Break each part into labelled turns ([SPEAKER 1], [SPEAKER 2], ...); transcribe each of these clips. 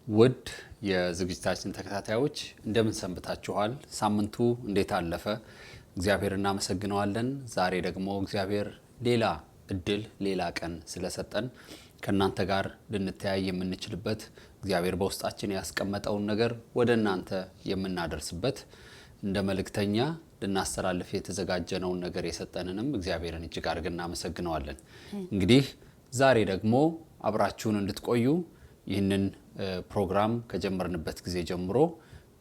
[SPEAKER 1] ውድ የዝግጅታችን ተከታታዮች እንደምን ሰንብታችኋል? ሳምንቱ እንዴት አለፈ? እግዚአብሔር እናመሰግነዋለን። ዛሬ ደግሞ እግዚአብሔር ሌላ እድል ሌላ ቀን ስለሰጠን ከናንተ ጋር ልንተያይ የምንችልበት እግዚአብሔር በውስጣችን ያስቀመጠውን ነገር ወደ እናንተ የምናደርስበት እንደ መልእክተኛ ልናስተላልፍ የተዘጋጀነውን ነገር የሰጠንንም እግዚአብሔርን እጅግ አድርገን እናመሰግነዋለን። እንግዲህ ዛሬ ደግሞ አብራችሁን እንድትቆዩ ይህንን ፕሮግራም ከጀመርንበት ጊዜ ጀምሮ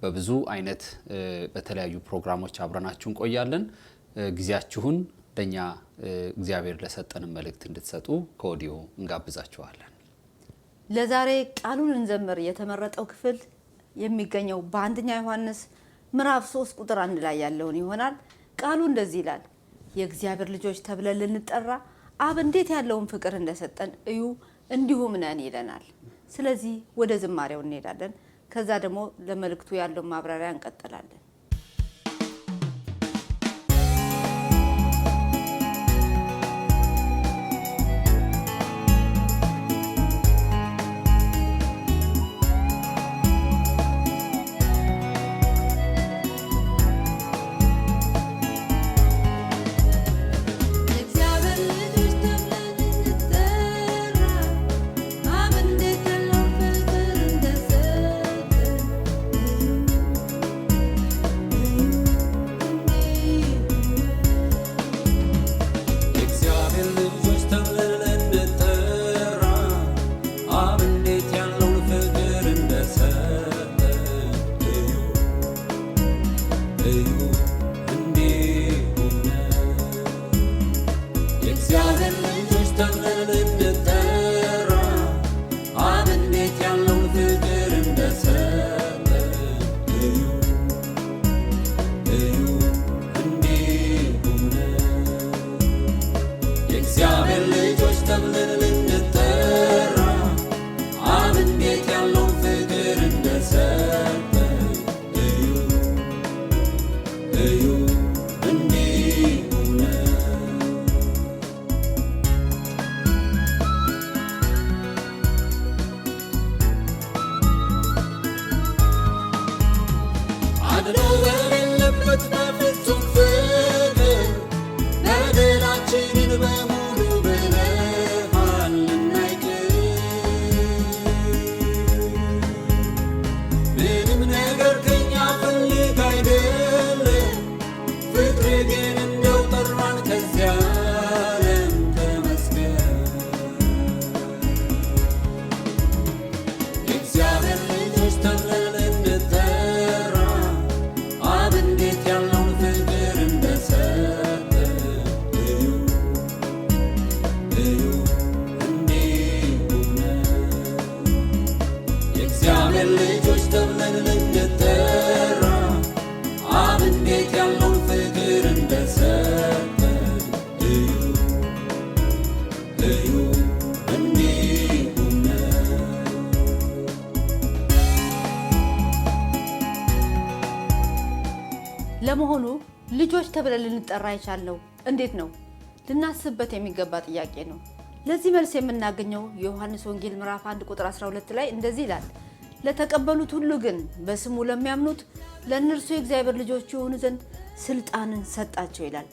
[SPEAKER 1] በብዙ አይነት በተለያዩ ፕሮግራሞች አብረናችሁ እንቆያለን። ጊዜያችሁን ለኛ እግዚአብሔር ለሰጠን መልእክት እንድትሰጡ ከወዲሁ እንጋብዛችኋለን።
[SPEAKER 2] ለዛሬ ቃሉን እንዘምር የተመረጠው ክፍል የሚገኘው በአንደኛ ዮሐንስ ምዕራፍ 3 ቁጥር 1 ላይ ያለውን ይሆናል። ቃሉ እንደዚህ ይላል፣ የእግዚአብሔር ልጆች ተብለን ልንጠራ አብ እንዴት ያለውን ፍቅር እንደሰጠን እዩ እንዲሁም ነን ይለናል። ስለዚህ ወደ ዝማሬው እንሄዳለን። ከዛ ደግሞ ለመልእክቱ ያለው ማብራሪያ እንቀጥላለን። ለመሆኑ ልጆች ተብለን ልንጠራ ይቻለው እንዴት ነው? ልናስብበት የሚገባ ጥያቄ ነው። ለዚህ መልስ የምናገኘው የዮሐንስ ወንጌል ምዕራፍ 1 ቁጥር 12 ላይ እንደዚህ ይላል፣ ለተቀበሉት ሁሉ ግን በስሙ ለሚያምኑት ለእነርሱ የእግዚአብሔር ልጆች የሆኑ ዘንድ ስልጣንን ሰጣቸው ይላል።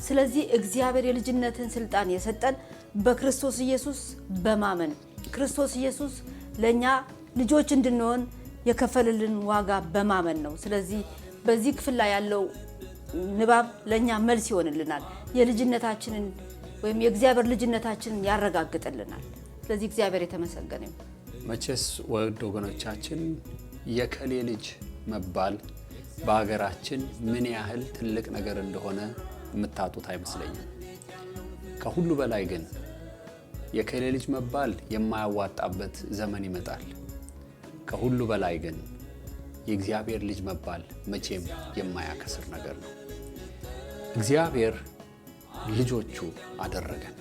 [SPEAKER 2] ስለዚህ እግዚአብሔር የልጅነትን ስልጣን የሰጠን በክርስቶስ ኢየሱስ በማመን ክርስቶስ ኢየሱስ ለኛ ልጆች እንድንሆን የከፈለልን ዋጋ በማመን ነው። ስለዚህ በዚህ ክፍል ላይ ያለው ንባብ ለኛ መልስ ይሆንልናል። የልጅነታችንን ወይም የእግዚአብሔር ልጅነታችንን ያረጋግጥልናል። ስለዚህ እግዚአብሔር የተመሰገነ ይሁን።
[SPEAKER 1] መቼስ ወድ ወገኖቻችን የከሌ ልጅ መባል በአገራችን ምን ያህል ትልቅ ነገር እንደሆነ የምታጡት አይመስለኝም። ከሁሉ በላይ ግን የከሌ ልጅ መባል የማያዋጣበት ዘመን ይመጣል። ከሁሉ በላይ ግን የእግዚአብሔር ልጅ መባል መቼም የማያከስር ነገር ነው። እግዚአብሔር ልጆቹ አደረገን።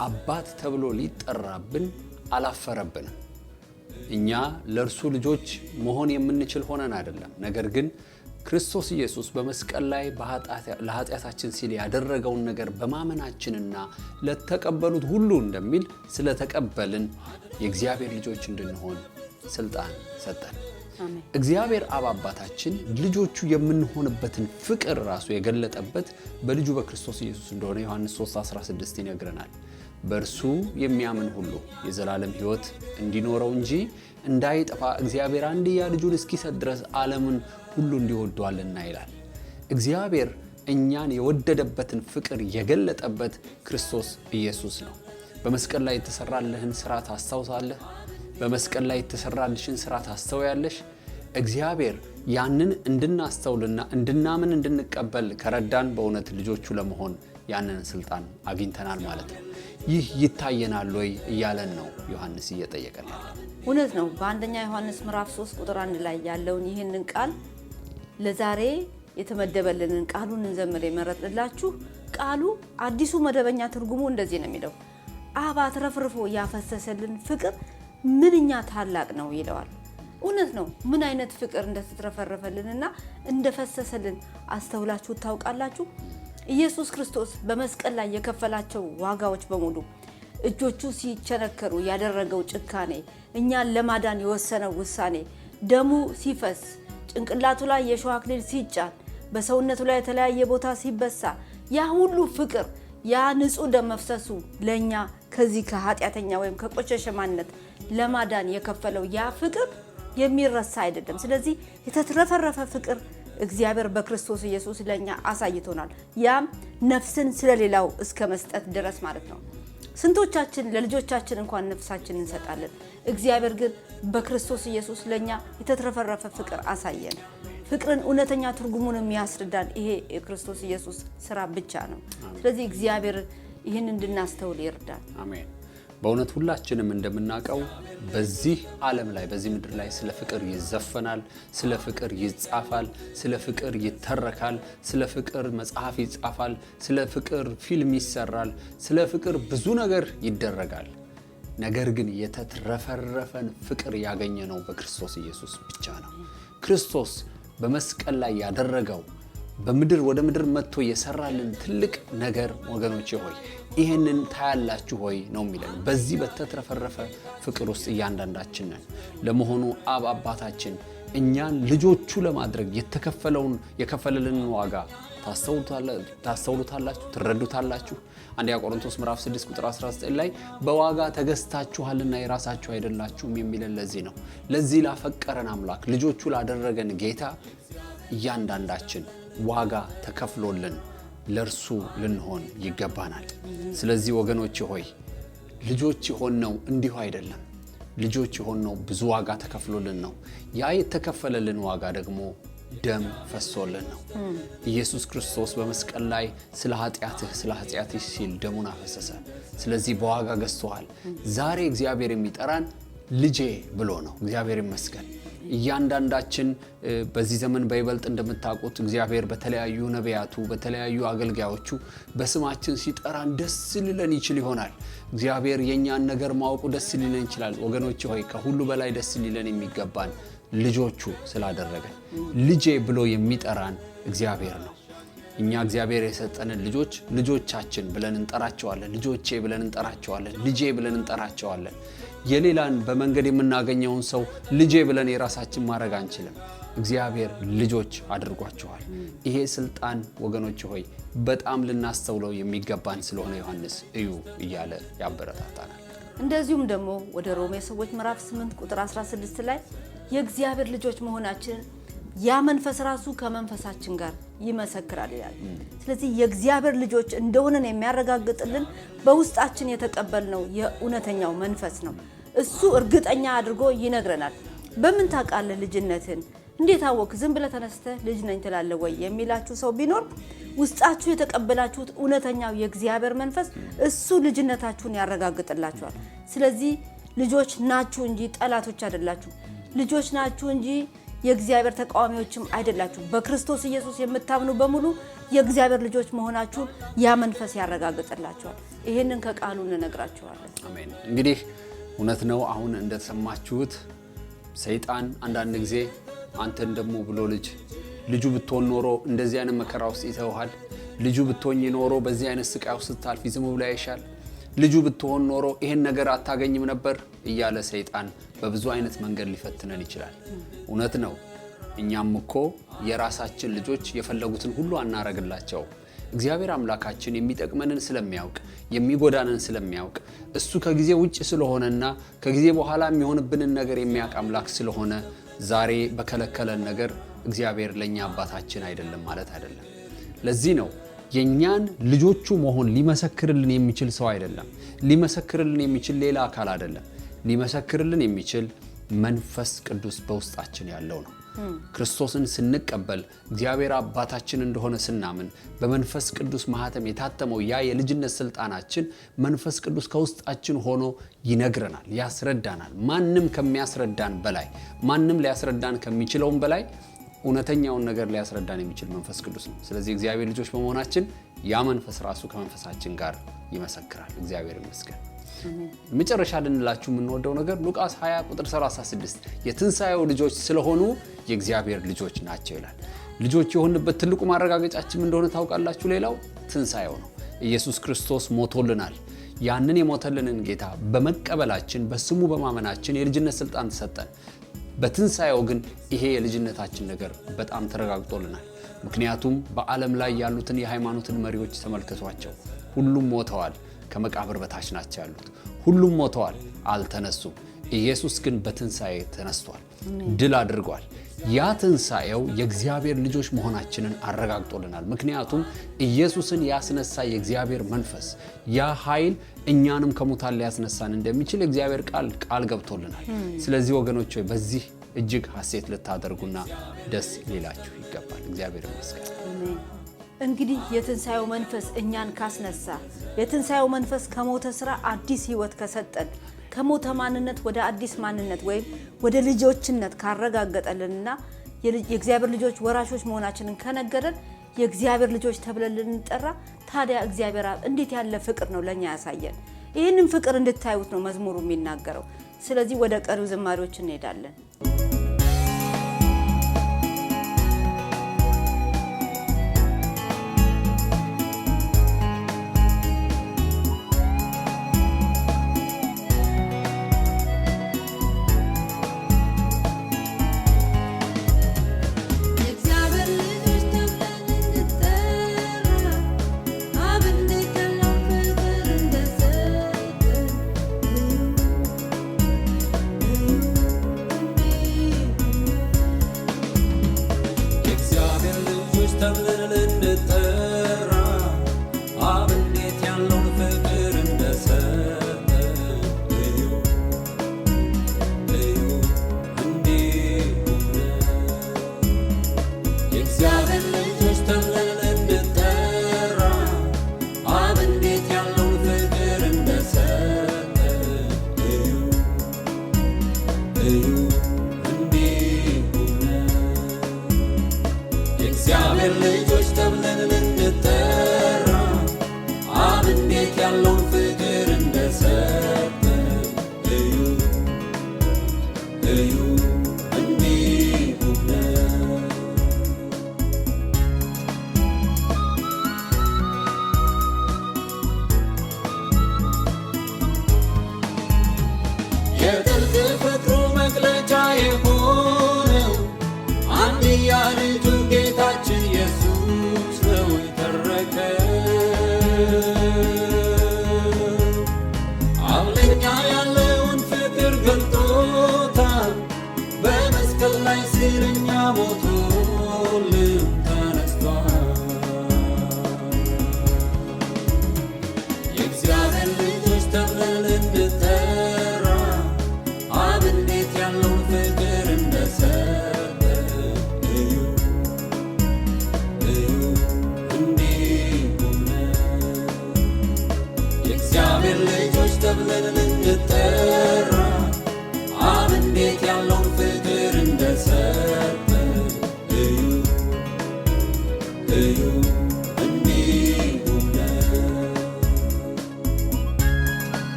[SPEAKER 1] አባት ተብሎ ሊጠራብን አላፈረብንም። እኛ ለእርሱ ልጆች መሆን የምንችል ሆነን አይደለም። ነገር ግን ክርስቶስ ኢየሱስ በመስቀል ላይ ለኃጢአታችን ሲል ያደረገውን ነገር በማመናችንና ለተቀበሉት ሁሉ እንደሚል ስለተቀበልን የእግዚአብሔር ልጆች እንድንሆን ስልጣን ሰጠን። እግዚአብሔር አብ አባታችን ልጆቹ የምንሆንበትን ፍቅር ራሱ የገለጠበት በልጁ በክርስቶስ ኢየሱስ እንደሆነ ዮሐንስ 3:16 ይነግረናል። በእርሱ የሚያምን ሁሉ የዘላለም ሕይወት እንዲኖረው እንጂ እንዳይጠፋ እግዚአብሔር አንድያ ልጁን እስኪሰጥ ድረስ ዓለምን ሁሉ እንዲወዷልና ይላል። እግዚአብሔር እኛን የወደደበትን ፍቅር የገለጠበት ክርስቶስ ኢየሱስ ነው። በመስቀል ላይ የተሰራልህን ስራ ታስታውሳለህ? በመስቀል ላይ የተሰራልሽን ስራ ታስተውያለሽ? እግዚአብሔር ያንን እንድናስተውልና እንድናምን እንድንቀበል ከረዳን በእውነት ልጆቹ ለመሆን ያንን ስልጣን አግኝተናል ማለት ነው። ይህ ይታየናል ወይ እያለን ነው ዮሐንስ እየጠየቀን ያለው።
[SPEAKER 2] እውነት ነው። በአንደኛ ዮሐንስ ምዕራፍ 3 ቁጥር 1 ላይ ያለውን ይህንን ቃል ለዛሬ የተመደበልንን ቃሉን እንዘምር የመረጥላችሁ። ቃሉ አዲሱ መደበኛ ትርጉሙ እንደዚህ ነው የሚለው፣ አብ አትረፍርፎ ያፈሰሰልን ፍቅር ምንኛ ታላቅ ነው ይለዋል። እውነት ነው። ምን አይነት ፍቅር እንደተትረፈረፈልንና እንደፈሰሰልን አስተውላችሁ ታውቃላችሁ? ኢየሱስ ክርስቶስ በመስቀል ላይ የከፈላቸው ዋጋዎች በሙሉ፣ እጆቹ ሲቸነከሩ ያደረገው ጭካኔ፣ እኛን ለማዳን የወሰነው ውሳኔ፣ ደሙ ሲፈስ፣ ጭንቅላቱ ላይ የሾህ አክሊል ሲጫን፣ በሰውነቱ ላይ የተለያየ ቦታ ሲበሳ፣ ያ ሁሉ ፍቅር፣ ያ ንጹህ ደም መፍሰሱ ለኛ ከዚህ ከኃጢአተኛ ወይም ከቆሸሸ ማንነት ለማዳን የከፈለው ያ ፍቅር የሚረሳ አይደለም። ስለዚህ የተትረፈረፈ ፍቅር እግዚአብሔር በክርስቶስ ኢየሱስ ለኛ አሳይቶናል። ያም ነፍስን ስለሌላው እስከ መስጠት ድረስ ማለት ነው። ስንቶቻችን ለልጆቻችን እንኳን ነፍሳችን እንሰጣለን። እግዚአብሔር ግን በክርስቶስ ኢየሱስ ለኛ የተትረፈረፈ ፍቅር አሳየን። ፍቅርን እውነተኛ ትርጉሙን የሚያስረዳን ይሄ የክርስቶስ ኢየሱስ ስራ ብቻ ነው። ስለዚህ እግዚአብሔር ይህን እንድናስተውል ይርዳል።
[SPEAKER 1] አሜን። በእውነት ሁላችንም እንደምናውቀው በዚህ ዓለም ላይ በዚህ ምድር ላይ ስለ ፍቅር ይዘፈናል፣ ስለ ፍቅር ይጻፋል፣ ስለ ፍቅር ይተረካል፣ ስለ ፍቅር መጽሐፍ ይጻፋል፣ ስለ ፍቅር ፊልም ይሰራል፣ ስለ ፍቅር ብዙ ነገር ይደረጋል። ነገር ግን የተትረፈረፈን ፍቅር ያገኘነው በክርስቶስ ኢየሱስ ብቻ ነው። ክርስቶስ በመስቀል ላይ ያደረገው በምድር ወደ ምድር መጥቶ የሰራልን ትልቅ ነገር ወገኖቼ ሆይ ይሄንን ታያላችሁ ሆይ ነው የሚለን። በዚህ በተትረፈረፈ ፍቅር ውስጥ እያንዳንዳችን ነን። ለመሆኑ አብ አባታችን እኛን ልጆቹ ለማድረግ የከፈለልንን ዋጋ ታስተውሉታላችሁ? ትረዱታላችሁ? አንደኛ ቆሮንቶስ ምዕራፍ 6 ቁጥር 19 ላይ በዋጋ ተገዝታችኋልና የራሳችሁ አይደላችሁም የሚለን ለዚህ ነው። ለዚህ ላፈቀረን አምላክ ልጆቹ ላደረገን ጌታ እያንዳንዳችን ዋጋ ተከፍሎልን ለእርሱ ልንሆን ይገባናል። ስለዚህ ወገኖች ሆይ ልጆች የሆነው እንዲሁ አይደለም። ልጆች የሆነው ብዙ ዋጋ ተከፍሎልን ነው። ያ የተከፈለልን ዋጋ ደግሞ ደም ፈሶልን ነው። ኢየሱስ ክርስቶስ በመስቀል ላይ ስለ ኃጢአትህ ሲል ደሙን አፈሰሰ። ስለዚህ በዋጋ ገዝቶሃል። ዛሬ እግዚአብሔር የሚጠራን ልጄ ብሎ ነው። እግዚአብሔር ይመስገን። እያንዳንዳችን በዚህ ዘመን በይበልጥ እንደምታውቁት እግዚአብሔር በተለያዩ ነቢያቱ በተለያዩ አገልጋዮቹ በስማችን ሲጠራን ደስ ሊለን ይችል ይሆናል። እግዚአብሔር የኛን ነገር ማወቁ ደስ ሊለን ይችላል። ወገኖች ሆይ ከሁሉ በላይ ደስ ሊለን የሚገባን ልጆቹ ስላደረገን ልጄ ብሎ የሚጠራን እግዚአብሔር ነው። እኛ እግዚአብሔር የሰጠንን ልጆቻችን ብለን እንጠራቸዋለን። ልጆቼ ብለን እንጠራቸዋለን። ልጄ ብለን እንጠራቸዋለን። የሌላን በመንገድ የምናገኘውን ሰው ልጄ ብለን የራሳችን ማድረግ አንችልም። እግዚአብሔር ልጆች አድርጓቸዋል። ይሄ ስልጣን ወገኖች ሆይ በጣም ልናስተውለው የሚገባን ስለሆነ ዮሐንስ እዩ እያለ ያበረታታናል።
[SPEAKER 2] እንደዚሁም ደግሞ ወደ ሮሜ ሰዎች ምዕራፍ 8 ቁጥር 16 ላይ የእግዚአብሔር ልጆች መሆናችን ያ መንፈስ ራሱ ከመንፈሳችን ጋር ይመሰክራል ይላል። ስለዚህ የእግዚአብሔር ልጆች እንደሆነን የሚያረጋግጥልን በውስጣችን የተቀበልነው የእውነተኛው መንፈስ ነው። እሱ እርግጠኛ አድርጎ ይነግረናል። በምን ታውቃለህ ልጅነትን? እንዴት አወቅ? ዝም ብለህ ተነስተህ ልጅ ነኝ ትላለህ ወይ የሚላችሁ ሰው ቢኖር ውስጣችሁ የተቀበላችሁት እውነተኛው የእግዚአብሔር መንፈስ እሱ ልጅነታችሁን ያረጋግጥላችኋል። ስለዚህ ልጆች ናችሁ እንጂ ጠላቶች አይደላችሁ። ልጆች ናችሁ እንጂ የእግዚአብሔር ተቃዋሚዎችም አይደላችሁ። በክርስቶስ ኢየሱስ የምታምኑ በሙሉ የእግዚአብሔር ልጆች መሆናችሁን ያ መንፈስ ያረጋግጥላችኋል። ይሄንን ከቃሉ እንነግራችኋለን።
[SPEAKER 1] አሜን። እንግዲህ እውነት ነው። አሁን እንደተሰማችሁት ሰይጣን አንዳንድ ጊዜ አንተን ደግሞ ብሎ ልጁ ብትሆን ኖሮ እንደዚህ አይነት መከራ ውስጥ ይተውሃል፣ ልጁ ብትሆኝ ኖሮ በዚህ አይነት ስቃይ ውስጥ ታልፊ ዝም ብሎ ያይሻል፣ ልጁ ብትሆን ኖሮ ይሄን ነገር አታገኝም ነበር እያለ ሰይጣን በብዙ አይነት መንገድ ሊፈትነን ይችላል። እውነት ነው። እኛም እኮ የራሳችን ልጆች የፈለጉትን ሁሉ አናረግላቸው። እግዚአብሔር አምላካችን የሚጠቅመንን ስለሚያውቅ የሚጎዳንን ስለሚያውቅ እሱ ከጊዜ ውጭ ስለሆነና ከጊዜ በኋላ የሚሆንብንን ነገር የሚያውቅ አምላክ ስለሆነ ዛሬ በከለከለን ነገር እግዚአብሔር ለኛ አባታችን አይደለም ማለት አይደለም። ለዚህ ነው የኛን ልጆቹ መሆን ሊመሰክርልን የሚችል ሰው አይደለም። ሊመሰክርልን የሚችል ሌላ አካል አይደለም። ሊመሰክርልን የሚችል መንፈስ ቅዱስ በውስጣችን ያለው ነው። ክርስቶስን ስንቀበል እግዚአብሔር አባታችን እንደሆነ ስናምን በመንፈስ ቅዱስ ማህተም የታተመው ያ የልጅነት ስልጣናችን መንፈስ ቅዱስ ከውስጣችን ሆኖ ይነግረናል፣ ያስረዳናል። ማንም ከሚያስረዳን በላይ ማንም ሊያስረዳን ከሚችለውም በላይ እውነተኛውን ነገር ሊያስረዳን የሚችል መንፈስ ቅዱስ ነው። ስለዚህ እግዚአብሔር ልጆች በመሆናችን ያ መንፈስ ራሱ ከመንፈሳችን ጋር ይመሰክራል። እግዚአብሔር ይመስገን። መጨረሻ ልንላችሁ የምንወደው ነገር ሉቃስ 20 ቁጥር 36 የትንሣኤው ልጆች ስለሆኑ የእግዚአብሔር ልጆች ናቸው ይላል። ልጆች የሆንበት ትልቁ ማረጋገጫችን እንደሆነ ታውቃላችሁ። ሌላው ትንሣኤው ነው። ኢየሱስ ክርስቶስ ሞቶልናል። ያንን የሞተልንን ጌታ በመቀበላችን በስሙ በማመናችን የልጅነት ስልጣን ተሰጠን። በትንሣኤው ግን ይሄ የልጅነታችን ነገር በጣም ተረጋግጦልናል። ምክንያቱም በዓለም ላይ ያሉትን የሃይማኖትን መሪዎች ተመልከቷቸው። ሁሉም ሞተዋል፣ ከመቃብር በታች ናቸው ያሉት። ሁሉም ሞተዋል፣ አልተነሱም። ኢየሱስ ግን በትንሣኤ ተነስቷል፣ ድል አድርጓል። ያ ትንሣኤው የእግዚአብሔር ልጆች መሆናችንን አረጋግጦልናል። ምክንያቱም ኢየሱስን ያስነሳ የእግዚአብሔር መንፈስ ያ ኃይል እኛንም ከሙታን ሊያስነሳን እንደሚችል የእግዚአብሔር ቃል ገብቶልናል። ስለዚህ ወገኖች ሆይ በዚህ እጅግ ሐሴት ልታደርጉና ደስ ሊላችሁ ይገባል። እግዚአብሔር ይመስገን።
[SPEAKER 2] እንግዲህ የትንሣኤው መንፈስ እኛን ካስነሳ፣ የትንሣኤው መንፈስ ከሞተ ስራ አዲስ ህይወት ከሰጠን፣ ከሞተ ማንነት ወደ አዲስ ማንነት ወይም ወደ ልጆችነት ካረጋገጠልንና የእግዚአብሔር ልጆች ወራሾች መሆናችንን ከነገረን የእግዚአብሔር ልጆች ተብለን ልንጠራ፣ ታዲያ እግዚአብሔር እንዴት ያለ ፍቅር ነው ለኛ ያሳየን። ይህንን ፍቅር እንድታዩት ነው መዝሙሩ የሚናገረው። ስለዚህ ወደ ቀሪው ዝማሬዎች እንሄዳለን።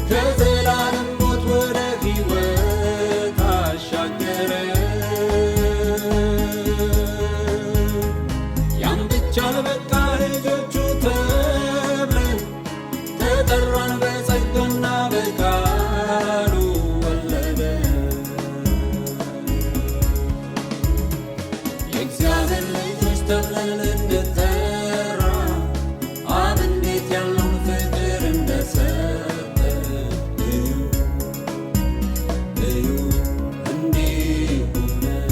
[SPEAKER 3] ከዘላለም ሞት ወደ ሕይወት ተብለን ልንጠራ አብ እንዴት ያለውን ፍቅር እንደሰጠ እዩ እንዲሁ ነው።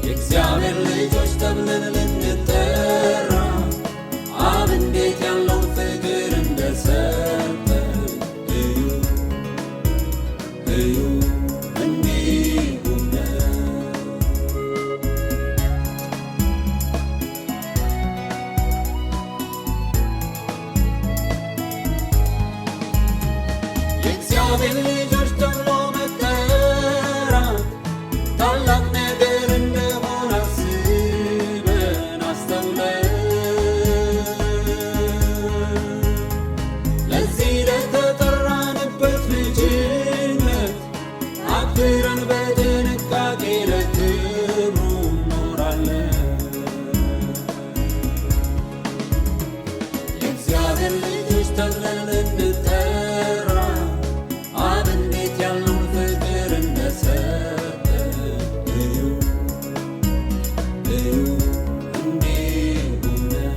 [SPEAKER 3] የእግዚአብሔር ልጆች ተብለን ልንጠራ አብ እንዴት ያለውን ፍቅር እንደሰጠ እዩ እንዲሁ ነው። የእግዚአብሔር ልጆች ተብሎ መጠራት ታላቅ ነገር እንደሆነ አስበን አስተውለን ለዚህ ለተጠራንበት ልጅነት አክብረን በጥንቃቄ ለክብሩ እንኖራለን። የእግዚአብሔር ልጆች ተብለን ልንጠራ አብ እንዴት ያለውን ፍቅር እንደሰጠ እዩ እንዲሁ ነው።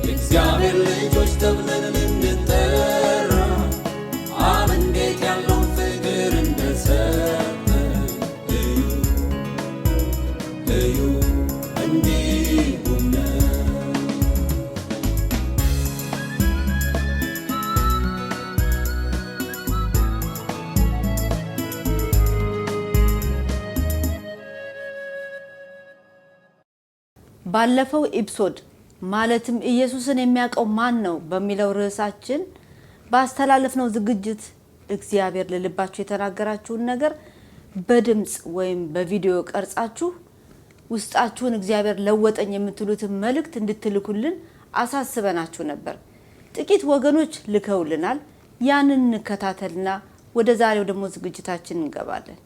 [SPEAKER 3] የእግዚአብሔር ልጆች ተብለን ልንጠራ አብ እንዴት ያለውን ፍቅር እንደሰጠ እዩ እንዲሁ ነው።
[SPEAKER 2] ባለፈው ኤፒሶድ ማለትም ኢየሱስን የሚያውቀው ማን ነው በሚለው ርዕሳችን ባስተላለፍነው ዝግጅት እግዚአብሔር ለልባችሁ የተናገራችሁን ነገር በድምጽ ወይም በቪዲዮ ቀርጻችሁ ውስጣችሁን እግዚአብሔር ለወጠኝ የምትሉትን መልእክት እንድትልኩልን አሳስበናችሁ ነበር። ጥቂት ወገኖች ልከውልናል። ያንን እንከታተልና ወደ ዛሬው ደግሞ ዝግጅታችን እንገባለን።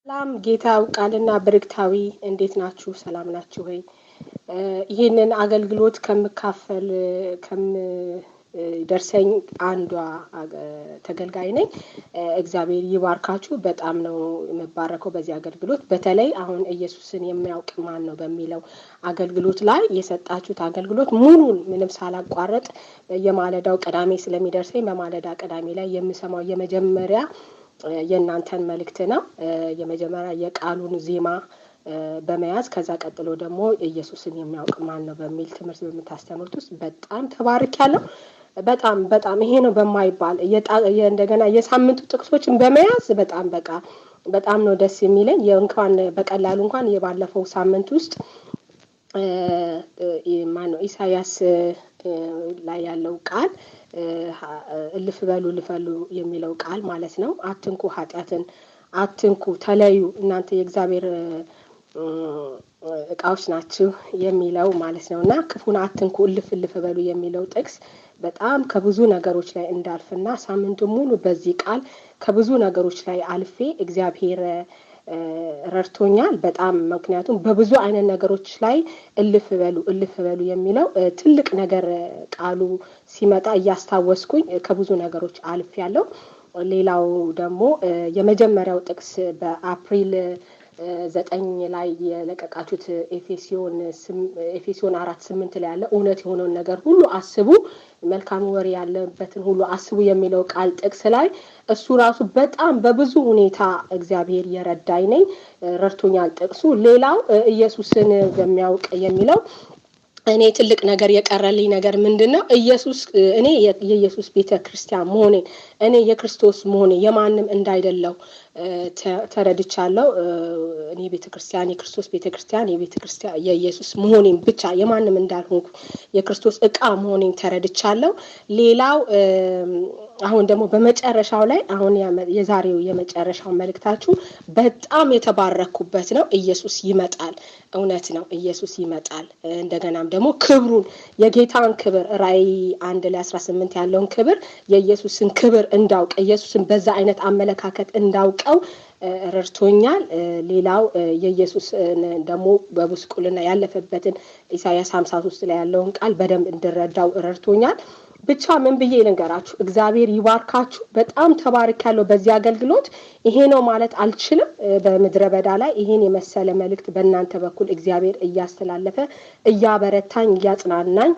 [SPEAKER 4] ሰላም ጌታ ቃልና ብርክታዊ እንዴት ናችሁ? ሰላም ናችሁ ወይ? ይህንን አገልግሎት ከምካፈል ደርሰኝ አንዷ ተገልጋይ ነኝ። እግዚአብሔር ይባርካችሁ። በጣም ነው የምባረከው በዚህ አገልግሎት። በተለይ አሁን ኢየሱስን የሚያውቅ ማን ነው በሚለው አገልግሎት ላይ የሰጣችሁት አገልግሎት ሙሉን ምንም ሳላቋረጥ የማለዳው ቅዳሜ ስለሚደርሰኝ በማለዳ ቅዳሜ ላይ የምሰማው የመጀመሪያ የእናንተን መልእክት ነው። የመጀመሪያ የቃሉን ዜማ በመያዝ ከዛ ቀጥሎ ደግሞ ኢየሱስን የሚያውቅ ማን ነው በሚል ትምህርት በምታስተምሩት ውስጥ በጣም ተባርኬያለሁ። በጣም ይሄ ነው በማይባል እንደገና የሳምንቱ ጥቅሶችን በመያዝ በጣም ነው ደስ የሚለኝ። እንኳን በቀላሉ እንኳን የባለፈው ሳምንት ውስጥ ማነው ኢሳያስ ላይ ያለው ቃል እልፍ በሉ የሚለው ቃል ማለት ነው። አትንኩ፣ ኃጢአትን አትንኩ፣ ተለዩ፣ እናንተ የእግዚአብሔር እቃዎች ናችሁ የሚለው ማለት ነው። እና ክፉን አትንኩ እልፍ በሉ የሚለው ጥቅስ በጣም ከብዙ ነገሮች ላይ እንዳልፍና ሳምንቱ ሙሉ በዚህ ቃል ከብዙ ነገሮች ላይ አልፌ እግዚአብሔር ረድቶኛል በጣም። ምክንያቱም በብዙ አይነት ነገሮች ላይ እልፍ በሉ የሚለው ትልቅ ነገር ቃሉ ሲመጣ እያስታወስኩኝ ከብዙ ነገሮች አልፍ ያለው። ሌላው ደግሞ የመጀመሪያው ጥቅስ በአፕሪል 9 ላይ የለቀቃችሁት ኤፌሶን 4:8 ላይ ያለ እውነት የሆነውን ነገር ሁሉ አስቡ፣ መልካም ወሬ ያለበትን ሁሉ አስቡ የሚለው ቃል ጥቅስ ላይ እሱ ራሱ በጣም በብዙ ሁኔታ እግዚአብሔር የረዳኝ ነኝ፣ ረድቶኛል ጥቅሱ። ሌላው ኢየሱስን በሚያውቅ የሚለው እኔ ትልቅ ነገር የቀረልኝ ነገር ምንድነው? እኔ የኢየሱስ ቤተክርስቲያን መሆኔ፣ እኔ የክርስቶስ መሆኔ የማንም እንዳይደለው ተረድቻለሁ። እኔ ቤተክርስቲያን የክርስቶስ ቤተክርስቲያን የኢየሱስ መሆኔን ብቻ የማንም እንዳልሆንኩ የክርስቶስ ዕቃ መሆኔን ተረድቻለሁ። ሌላው አሁን ደግሞ በመጨረሻው ላይ አሁን የዛሬው የመጨረሻው መልእክታችሁ በጣም የተባረኩበት ነው። ኢየሱስ ይመጣል። እውነት ነው፣ ኢየሱስ ይመጣል። እንደገናም ደግሞ ክብሩን የጌታን ክብር ራእይ 1:18 ያለውን ክብር የኢየሱስን ክብር እንዳውቅ ኢየሱስን በዛ አይነት አመለካከት እንዳውቀው ረድቶኛል። ሌላው የኢየሱስ ደግሞ በብስቁልና ያለፈበትን ኢሳያስ 53 ላይ ያለውን ቃል በደንብ እንድረዳው ረድቶኛል። ብቻ ምን ብዬ ልንገራችሁ፣ እግዚአብሔር ይባርካችሁ። በጣም ተባርካለሁ በዚህ አገልግሎት። ይሄ ነው ማለት አልችልም። በምድረ በዳ ላይ ይሄን የመሰለ መልእክት በእናንተ በኩል እግዚአብሔር እያስተላለፈ እያበረታኝ እያጽናናኝ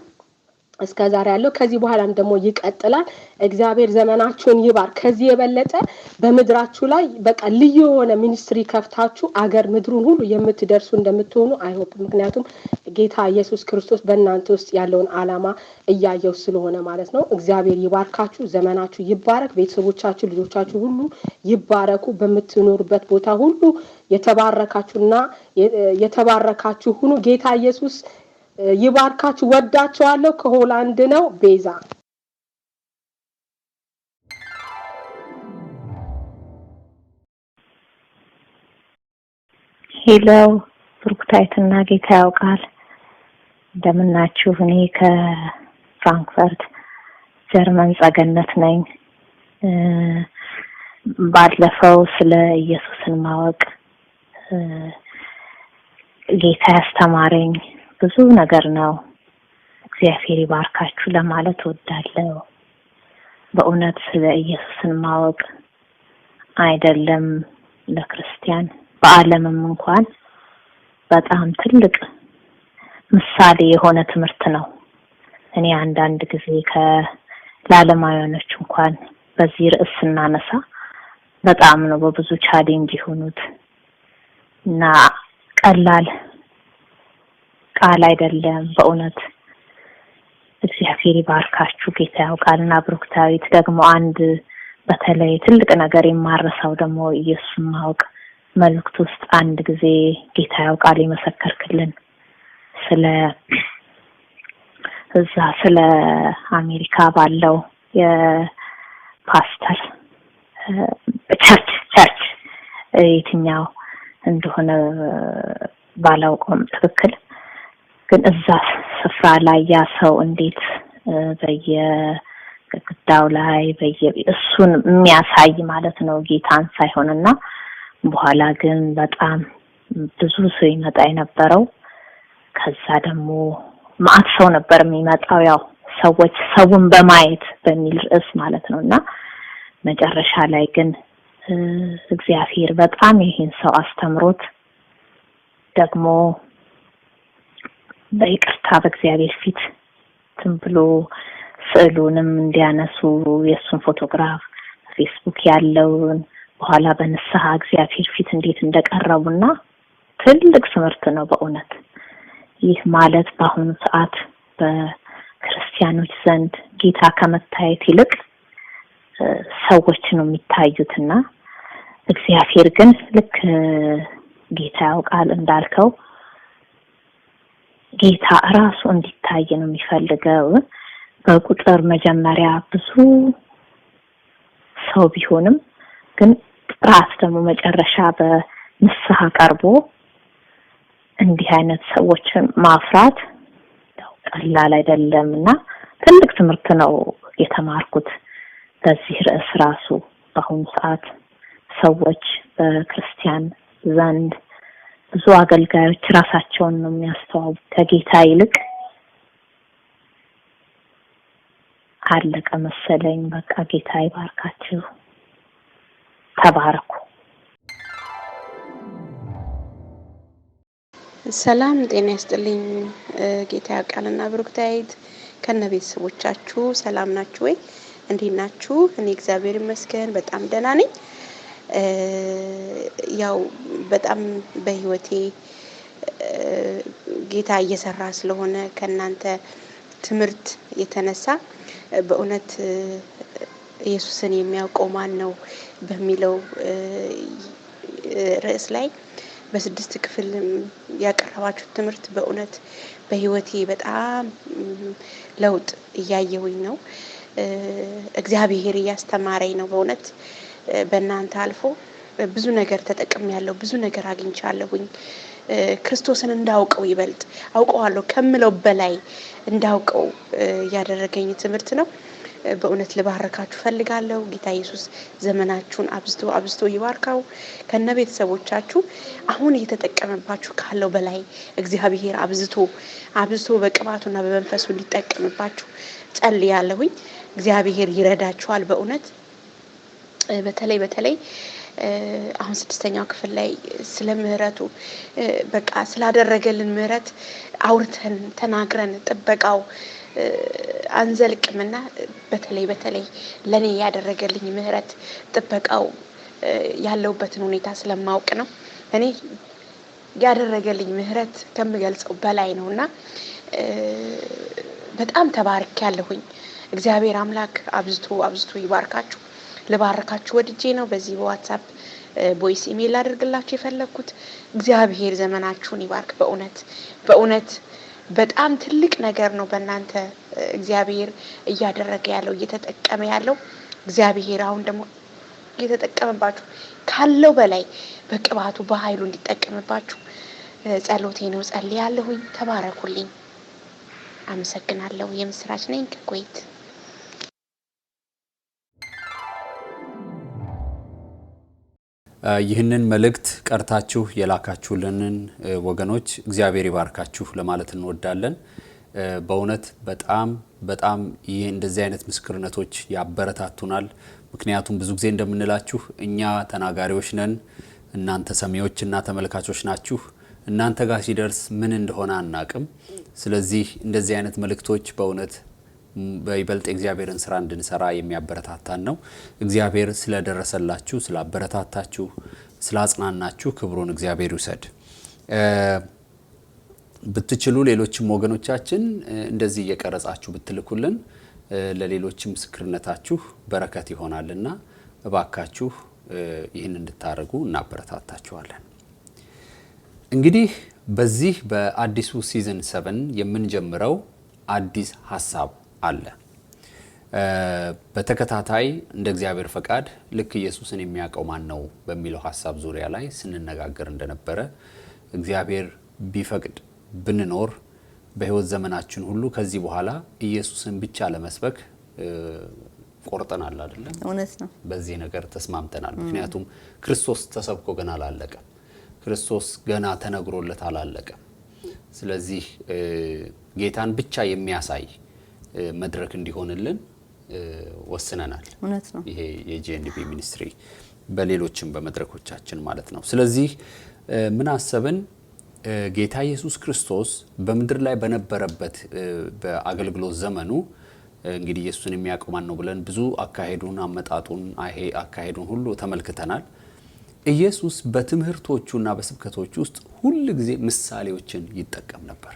[SPEAKER 4] እስከ ዛሬ ያለው ከዚህ በኋላም ደግሞ ይቀጥላል። እግዚአብሔር ዘመናችሁን ይባርክ። ከዚህ የበለጠ በምድራችሁ ላይ በቃ ልዩ የሆነ ሚኒስትሪ ከፍታችሁ አገር ምድሩን ሁሉ የምትደርሱ እንደምትሆኑ አይሆፕ። ምክንያቱም ጌታ ኢየሱስ ክርስቶስ በእናንተ ውስጥ ያለውን ዓላማ እያየው ስለሆነ ማለት ነው። እግዚአብሔር ይባርካችሁ፣ ዘመናችሁ ይባረክ፣ ቤተሰቦቻችሁ ልጆቻችሁ ሁሉ ይባረኩ። በምትኖሩበት ቦታ ሁሉ የተባረካችሁና የተባረካችሁ ሁኑ። ጌታ ኢየሱስ ይባርካችሁ። ወዳችኋለሁ። ከሆላንድ ነው ቤዛ።
[SPEAKER 5] ሄሎ ብሩክታይትና ጌታ ያውቃል እንደምናችሁ። እኔ ከፍራንክፈርት ጀርመን ጸገነት ነኝ። ባለፈው ስለ ኢየሱስን ማወቅ ጌታ ያስተማረኝ ብዙ ነገር ነው። እግዚአብሔር ይባርካችሁ ለማለት እወዳለሁ። በእውነት ስለ ኢየሱስን ማወቅ አይደለም ለክርስቲያን በዓለምም እንኳን በጣም ትልቅ ምሳሌ የሆነ ትምህርት ነው። እኔ አንዳንድ ጊዜ ለዓለማውያኖች እንኳን በዚህ ርዕስ ስናነሳ በጣም ነው በብዙ ቻሌንጅ የሆኑት እና ቀላል ቃል አይደለም። በእውነት እግዚአብሔር ይባርካችሁ። ጌታ ያውቃልና ብሩክታዊት ደግሞ አንድ በተለይ ትልቅ ነገር የማረሳው ደግሞ ኢየሱስን ማወቅ መልእክት ውስጥ አንድ ጊዜ ጌታ ያውቃል የመሰከርክልን ስለ አሜሪካ ባለው የፓስተር ቸርች የትኛው እንደሆነ ባላውቀውም ትክክል ግን እዛ ስፍራ ላይ ያ ሰው እንዴት በየግድግዳው ላይ እሱን የሚያሳይ ማለት ነው ጌታን ሳይሆንና በኋላ ግን በጣም ብዙ ሰው ይመጣ የነበረው ከዛ ደግሞ ማአት ሰው ነበር የሚመጣው ያው ሰውን በማየት በሚል ርዕስ ማለት ነውና መጨረሻ ላይ ግን እግዚአብሔር በጣም ይሄን ሰው አስተምሮት ደግሞ በይቅርታ በእግዚአብሔር ፊት ብሎ ስዕሉንም እንዲያነሱ የሱን ፎቶግራፍ ፌስቡክ ያለውን በኋላ በንስሐ እግዚአብሔር ፊት እንዴት እንደቀረቡና ትልቅ ትምህርት ነው በእውነት። ይህ ማለት በአሁኑ ሰዓት በክርስቲያኖች ዘንድ ጌታ ከመታየት ይልቅ ሰዎች ነው የሚታዩትና እግዚአብሔር ግን ልክ ጌታ ያውቃል እንዳልከው ጌታ ራሱ እንዲታይ ነው የሚፈልገው። በቁጥር መጀመሪያ ብዙ ሰው ቢሆንም ግን ጥራት ደግሞ መጨረሻ በንስሐ ቀርቦ እንዲህ አይነት ሰዎችን ማፍራት ቀላል አይደለምና ትልቅ ትምህርት ነው የተማርኩት በዚህ ርዕስ ራሱ። በአሁኑ ሰዓት ሰዎች በክርስቲያን ዘንድ ብዙ አገልጋዮች ራሳቸውን ነው የሚያስተዋውቁት ከጌታ ይልቅ። አለቀ መሰለኝ። በቃ ጌታ ይባርካችሁ። ተባረኩ።
[SPEAKER 6] ሰላም ጤና ይስጥልኝ። ጌታ ያውቃልና ብሩክታይት ከነ ቤተሰቦቻችሁ ሰላም ናችሁ ወይ? እንዴት ናችሁ? እኔ እግዚአብሔር ይመስገን በጣም ደህና ነኝ። ያው በጣም በህይወቴ ጌታ እየሰራ ስለሆነ ከናንተ ትምህርት የተነሳ በእውነት ኢየሱስን የሚያውቀው ማን ነው በሚለው ርዕስ ላይ በስድስት ክፍል ያቀረባችሁት ትምህርት በእውነት በህይወቴ በጣም ለውጥ እያየሁኝ ነው። እግዚአብሔር እያስተማረኝ ነው። በእውነት በእናንተ አልፎ ብዙ ነገር ተጠቅሜያለሁ፣ ብዙ ነገር አግኝቻለሁኝ። ክርስቶስን እንዳውቀው ይበልጥ አውቀዋለሁ ከምለው በላይ እንዳውቀው ያደረገኝ ትምህርት ነው። በእውነት ልባርካችሁ ፈልጋለሁ። ጌታ ኢየሱስ ዘመናችሁን አብዝቶ ይባርካው ከነ ቤተሰቦቻችሁ። አሁን እየተጠቀመባችሁ ካለው በላይ እግዚአብሔር አብዝቶ በቅባቱና በመንፈሱ እንዲጠቀምባችሁ ጸልያለሁኝ። እግዚአብሔር ይረዳችኋል በእውነት በተለይ አሁን 6ኛው ክፍል ላይ ስለ ምህረቱ በቃ ስላደረገልን ምህረት አውርተን ተናግረን ጥበቃው አንዘልቅምና በተለይ ለኔ ያደረገልኝ ምህረት ጥበቃው ያለውበትን ሁኔታ ስለማውቅ ነው። እኔ ያደረገልኝ ምህረት ከምገልጸው በላይ ነውና በጣም ተባርኬያለሁኝ። እግዚአብሔር አምላክ አብዝቶ ይባርካችሁ። ልባርካችሁ ወድጄ ነው በዚህ በዋትስአፕ ቮይስ ኢሜል አድርግላችሁ የፈለኩት። እግዚአብሔር ዘመናችሁን ይባርክ። በእውነት በጣም ትልቅ ነገር ነው በእናንተ እግዚአብሔር እያደረገ ያለው እየተጠቀመ ያለው። እግዚአብሔር አሁን ደግሞ እየተጠቀመባችሁ ካለው በላይ በቅባቱ በኃይሉ እንዲጠቀምባችሁ ጸሎቴ ነው። ጸልያለሁኝ። ተባረኩልኝ። አመሰግናለሁ። የምስራች ነኝ ከኩዌት።
[SPEAKER 1] ይህንን መልእክት ቀርታችሁ የላካችሁልንን ወገኖች እግዚአብሔር ይባርካችሁ ለማለት እንወዳለን። በእውነት በጣም ይህ እንደዚህ አይነት ምስክርነቶች ያበረታቱናል። ምክንያቱም ብዙ ጊዜ እንደምንላችሁ እኛ ተናጋሪዎች ነን፣ እናንተ ሰሚዎችና ተመልካቾች ናችሁ። እናንተ ጋር ሲደርስ ምን እንደሆነ አናቅም። ስለዚህ እንደዚህ አይነት መልእክቶች በእውነት በይበልጥ እግዚአብሔርን ስራ እንድንሰራ የሚያበረታታን ነው። እግዚአብሔር ስለደረሰላችሁ፣ ስላበረታታችሁ፣ ስላጽናናችሁ ክብሩን እግዚአብሔር ይውሰድ። ብትችሉ ሌሎችም ወገኖቻችን እንደዚህ እየቀረጻችሁ ብትልኩልን ለሌሎችም ምስክርነታችሁ በረከት ይሆናልና እባካችሁ ይህን እንድታደርጉ እናበረታታችኋለን። እንግዲህ በዚህ በአዲሱ ሲዝን 7 የምንጀምረው አዲስ ሀሳብ አለ። በተከታታይ እንደ እግዚአብሔር ፈቃድ ልክ ኢየሱስን የሚያውቀው ማን ነው በሚለው ሀሳብ ዙሪያ ላይ ስንነጋገር እንደነበረ እግዚአብሔር ቢፈቅድ ብንኖር በህይወት ዘመናችን ሁሉ ከዚህ በኋላ ኢየሱስን ብቻ ለመስበክ ቆርጠናል አይደለም?
[SPEAKER 2] እውነት ነው።
[SPEAKER 1] በዚህ ነገር ተስማምተናል። ምክንያቱም ክርስቶስ ተሰብኮ ገና አላለቀም። ክርስቶስ ገና ተነግሮለት አላለቀም። ስለዚህ ጌታን ብቻ የሚያሳይ መድረክ እንዲሆንልን ወስነናል።
[SPEAKER 2] እውነት ነው።
[SPEAKER 1] ይሄ የጂኤንዲቢ ሚኒስትሪ በሌሎችም በመድረኮቻችን ማለት ነው። ስለዚህ ምን አሰብን? ጌታ ኢየሱስ ክርስቶስ በምድር ላይ በነበረበት በአገልግሎት ዘመኑ እንግዲህ ኢየሱስን የሚያውቀው ማን ነው ብለን ብዙ አካሄዱን አመጣጡን አካሄዱን ሁሉ ተመልክተናል። ኢየሱስ በትምህርቶቹና በስብከቶቹ ውስጥ ሁሉ ጊዜ ምሳሌዎችን ይጠቀም ነበር።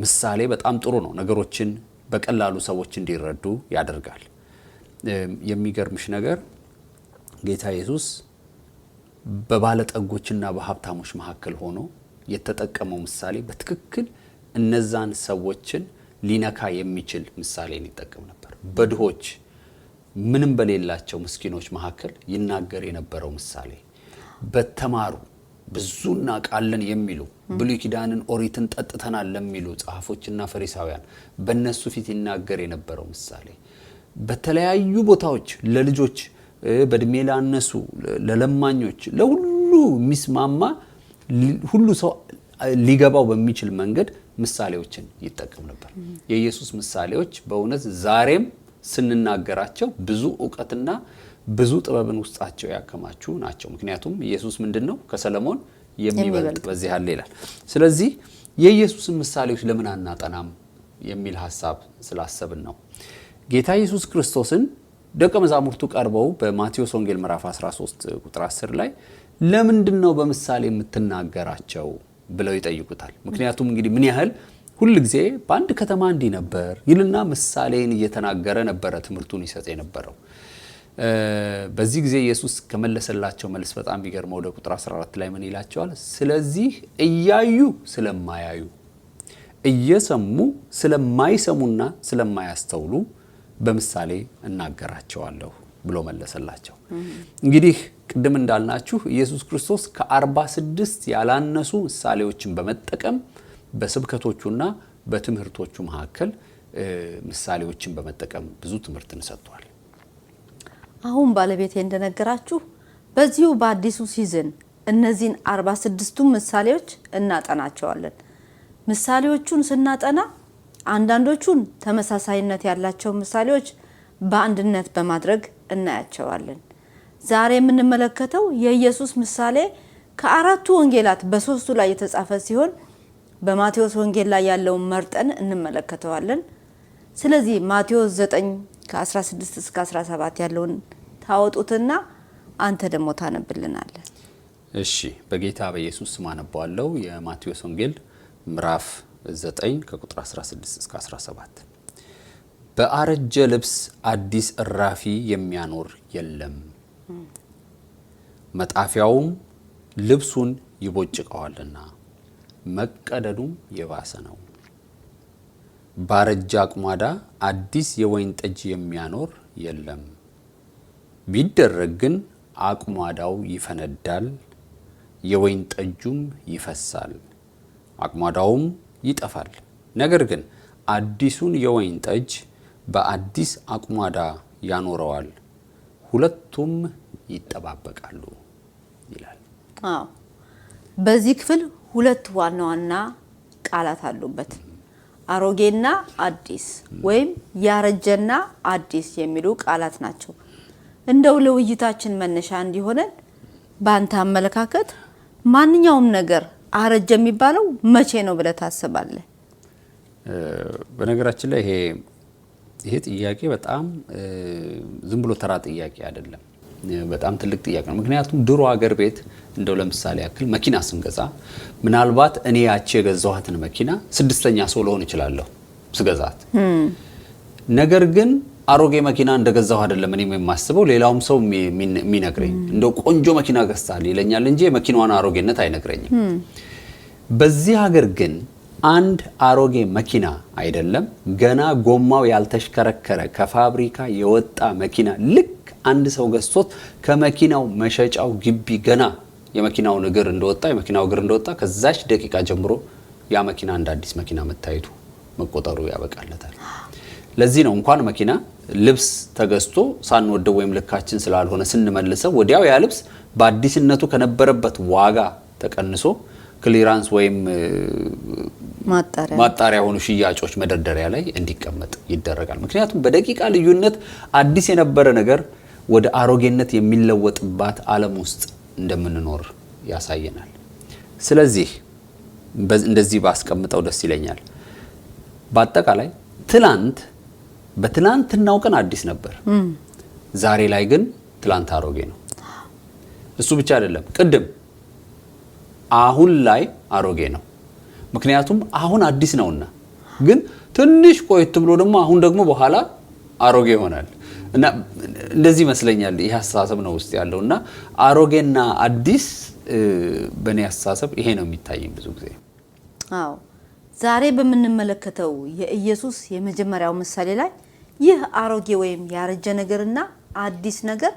[SPEAKER 1] ምሳሌ በጣም ጥሩ ነው። ነገሮችን በቀላሉ ሰዎች እንዲረዱ ያደርጋል። የሚገርምሽ ነገር ጌታ ኢየሱስ በባለጠጎችና በሀብታሞች መካከል ሆኖ የተጠቀመው ምሳሌ በትክክል እነዛን ሰዎችን ሊነካ የሚችል ምሳሌን ይጠቀም ነበር። በድሆች ምንም በሌላቸው ምስኪኖች መካከል ይናገር የነበረው ምሳሌ፣ በተማሩ ብዙና ቃልን የሚሉ ብሉይ ኪዳንን ኦሪትን ጠጥተናል ለሚሉ ጸሐፎችና ፈሪሳውያን በእነሱ ፊት ይናገር የነበረው ምሳሌ፣ በተለያዩ ቦታዎች ለልጆች በእድሜ ላነሱ ለለማኞች ለሁሉ የሚስማማ ሁሉ ሰው ሊገባው በሚችል መንገድ ምሳሌዎችን ይጠቀም ነበር። የኢየሱስ ምሳሌዎች በእውነት ዛሬም ስንናገራቸው ብዙ ዕውቀትና ብዙ ጥበብን ውስጣቸው ያከማቹ ናቸው። ምክንያቱም ኢየሱስ ምንድነው ከሰለሞን የሚበልጥ በዚህ አለ ይላል። ስለዚህ የኢየሱስን ምሳሌዎች ለምን አናጠናም የሚል ሐሳብ ስላሰብን ነው። ጌታ ኢየሱስ ክርስቶስን ደቀ መዛሙርቱ ቀርበው በማቴዎስ ወንጌል ምዕራፍ 13 ቁጥር 10 ላይ ለምንድነው በምሳሌ የምትናገራቸው ብለው ይጠይቁታል። ምክንያቱም እንግዲህ ምን ያህል ሁሉ ጊዜ በአንድ ከተማ እንዲህ ነበር ይልና ምሳሌን እየተናገረ ነበረ ትምህርቱን ይሰጥ የነበረው። በዚህ ጊዜ ኢየሱስ ከመለሰላቸው መልስ በጣም ቢገርመው ወደ ቁጥር 14 ላይ ምን ይላቸዋል? ስለዚህ እያዩ ስለማያዩ እየሰሙ ስለማይሰሙና ስለማያስተውሉ በምሳሌ እናገራቸዋለሁ ብሎ መለሰላቸው። እንግዲህ ቅድም እንዳልናችሁ ኢየሱስ ክርስቶስ ከ46 ያላነሱ ምሳሌዎችን በመጠቀም በስብከቶቹና በትምህርቶቹ መካከል ምሳሌዎችን በመጠቀም ብዙ ትምህርትን ሰጥቷል።
[SPEAKER 2] አሁን ባለቤቴ እንደነገራችሁ በዚሁ በአዲሱ ሲዝን እነዚህን 46ቱ ምሳሌዎች እናጠናቸዋለን። ምሳሌዎቹን ስናጠና አንዳንዶቹን ተመሳሳይነት ያላቸው ምሳሌዎች በአንድነት በማድረግ እናያቸዋለን። ዛሬ የምንመለከተው የኢየሱስ ምሳሌ ከአራቱ ወንጌላት በሶስቱ ላይ የተጻፈ ሲሆን በማቴዎስ ወንጌል ላይ ያለውን መርጠን እንመለከተዋለን። ስለዚህ ማቴዎስ 9 ከ16 እስከ 17 ያለውን ታወጡትና አንተ ደግሞ ታነብልናለህ።
[SPEAKER 1] እሺ፣ በጌታ በኢየሱስ ስም አነባለሁ። የማቴዎስ ወንጌል ምዕራፍ 9 ከቁጥር 16 እስከ 17። በአረጀ ልብስ አዲስ እራፊ የሚያኖር የለም፣ መጣፊያውም ልብሱን ይቦጭቀዋልና መቀደዱም የባሰ ነው። ባረጀ አቁማዳ አዲስ የወይን ጠጅ የሚያኖር የለም፣ ቢደረግ ግን አቁማዳው ይፈነዳል፣ የወይን ጠጁም ይፈሳል፣ አቁማዳውም ይጠፋል። ነገር ግን አዲሱን የወይን ጠጅ በአዲስ አቁማዳ ያኖረዋል፣ ሁለቱም ይጠባበቃሉ ይላል።
[SPEAKER 2] አዎ፣ በዚህ ክፍል ሁለት ዋና ዋና ቃላት አሉበት። አሮጌና አዲስ ወይም ያረጀና አዲስ የሚሉ ቃላት ናቸው። እንደው ለውይይታችን መነሻ እንዲሆነን በአንተ አመለካከት ማንኛውም ነገር አረጀ የሚባለው መቼ ነው ብለህ ታስባለህ?
[SPEAKER 1] በነገራችን ላይ ይሄ ጥያቄ በጣም ዝም ብሎ ተራ ጥያቄ አይደለም። በጣም ትልቅ ጥያቄ ነው። ምክንያቱም ድሮ አገር ቤት እንደው ለምሳሌ ያክል መኪና ስንገዛ ምናልባት እኔ ያቺ የገዛኋትን መኪና ስድስተኛ ሰው ልሆን እችላለሁ ስገዛት። ነገር ግን አሮጌ መኪና እንደገዛሁ አይደለም እኔም የማስበው፣ ሌላውም ሰው የሚነግረኝ እንደው ቆንጆ መኪና ገዝታል ይለኛል እንጂ የመኪናዋን አሮጌነት አይነግረኝም። በዚህ ሀገር ግን አንድ አሮጌ መኪና አይደለም ገና ጎማው ያልተሽከረከረ ከፋብሪካ የወጣ መኪና ልክ አንድ ሰው ገዝቶት ከመኪናው መሸጫው ግቢ ገና የመኪናው እግር እንደወጣ ከዛች ደቂቃ ጀምሮ ያ መኪና እንደ አዲስ መኪና መታየቱ መቆጠሩ ያበቃለታል። ለዚህ ነው እንኳን መኪና ልብስ ተገዝቶ ሳንወደው ወይም ልካችን ስላልሆነ ስንመልሰው ወዲያው ያ ልብስ በአዲስነቱ ከነበረበት ዋጋ ተቀንሶ ክሊራንስ ወይም ማጣሪያ ሆኑ ሽያጮች መደርደሪያ ላይ እንዲቀመጥ ይደረጋል። ምክንያቱም በደቂቃ ልዩነት አዲስ የነበረ ነገር ወደ አሮጌነት የሚለወጥባት ዓለም ውስጥ እንደምንኖር ያሳየናል። ስለዚህ እንደዚህ ባስቀምጠው ደስ ይለኛል። በአጠቃላይ በትላንትናው ቀን አዲስ ነበር፣ ዛሬ ላይ ግን ትላንት አሮጌ ነው። እሱ ብቻ አይደለም፣ ቅድም አሁን ላይ አሮጌ ነው። ምክንያቱም አሁን አዲስ ነውና፣ ግን ትንሽ ቆይት ብሎ ደግሞ አሁን ደግሞ በኋላ አሮጌ ይሆናል እና እንደዚህ ይመስለኛል ይሄ አስተሳሰብ ነው ውስጥ ያለውና አሮጌና አዲስ በእኔ አስተሳሰብ ይሄ ነው የሚታየኝ ብዙ ጊዜ።
[SPEAKER 2] አዎ፣ ዛሬ በምንመለከተው የኢየሱስ የመጀመሪያው ምሳሌ ላይ ይህ አሮጌ ወይም ያረጀ ነገርና አዲስ ነገር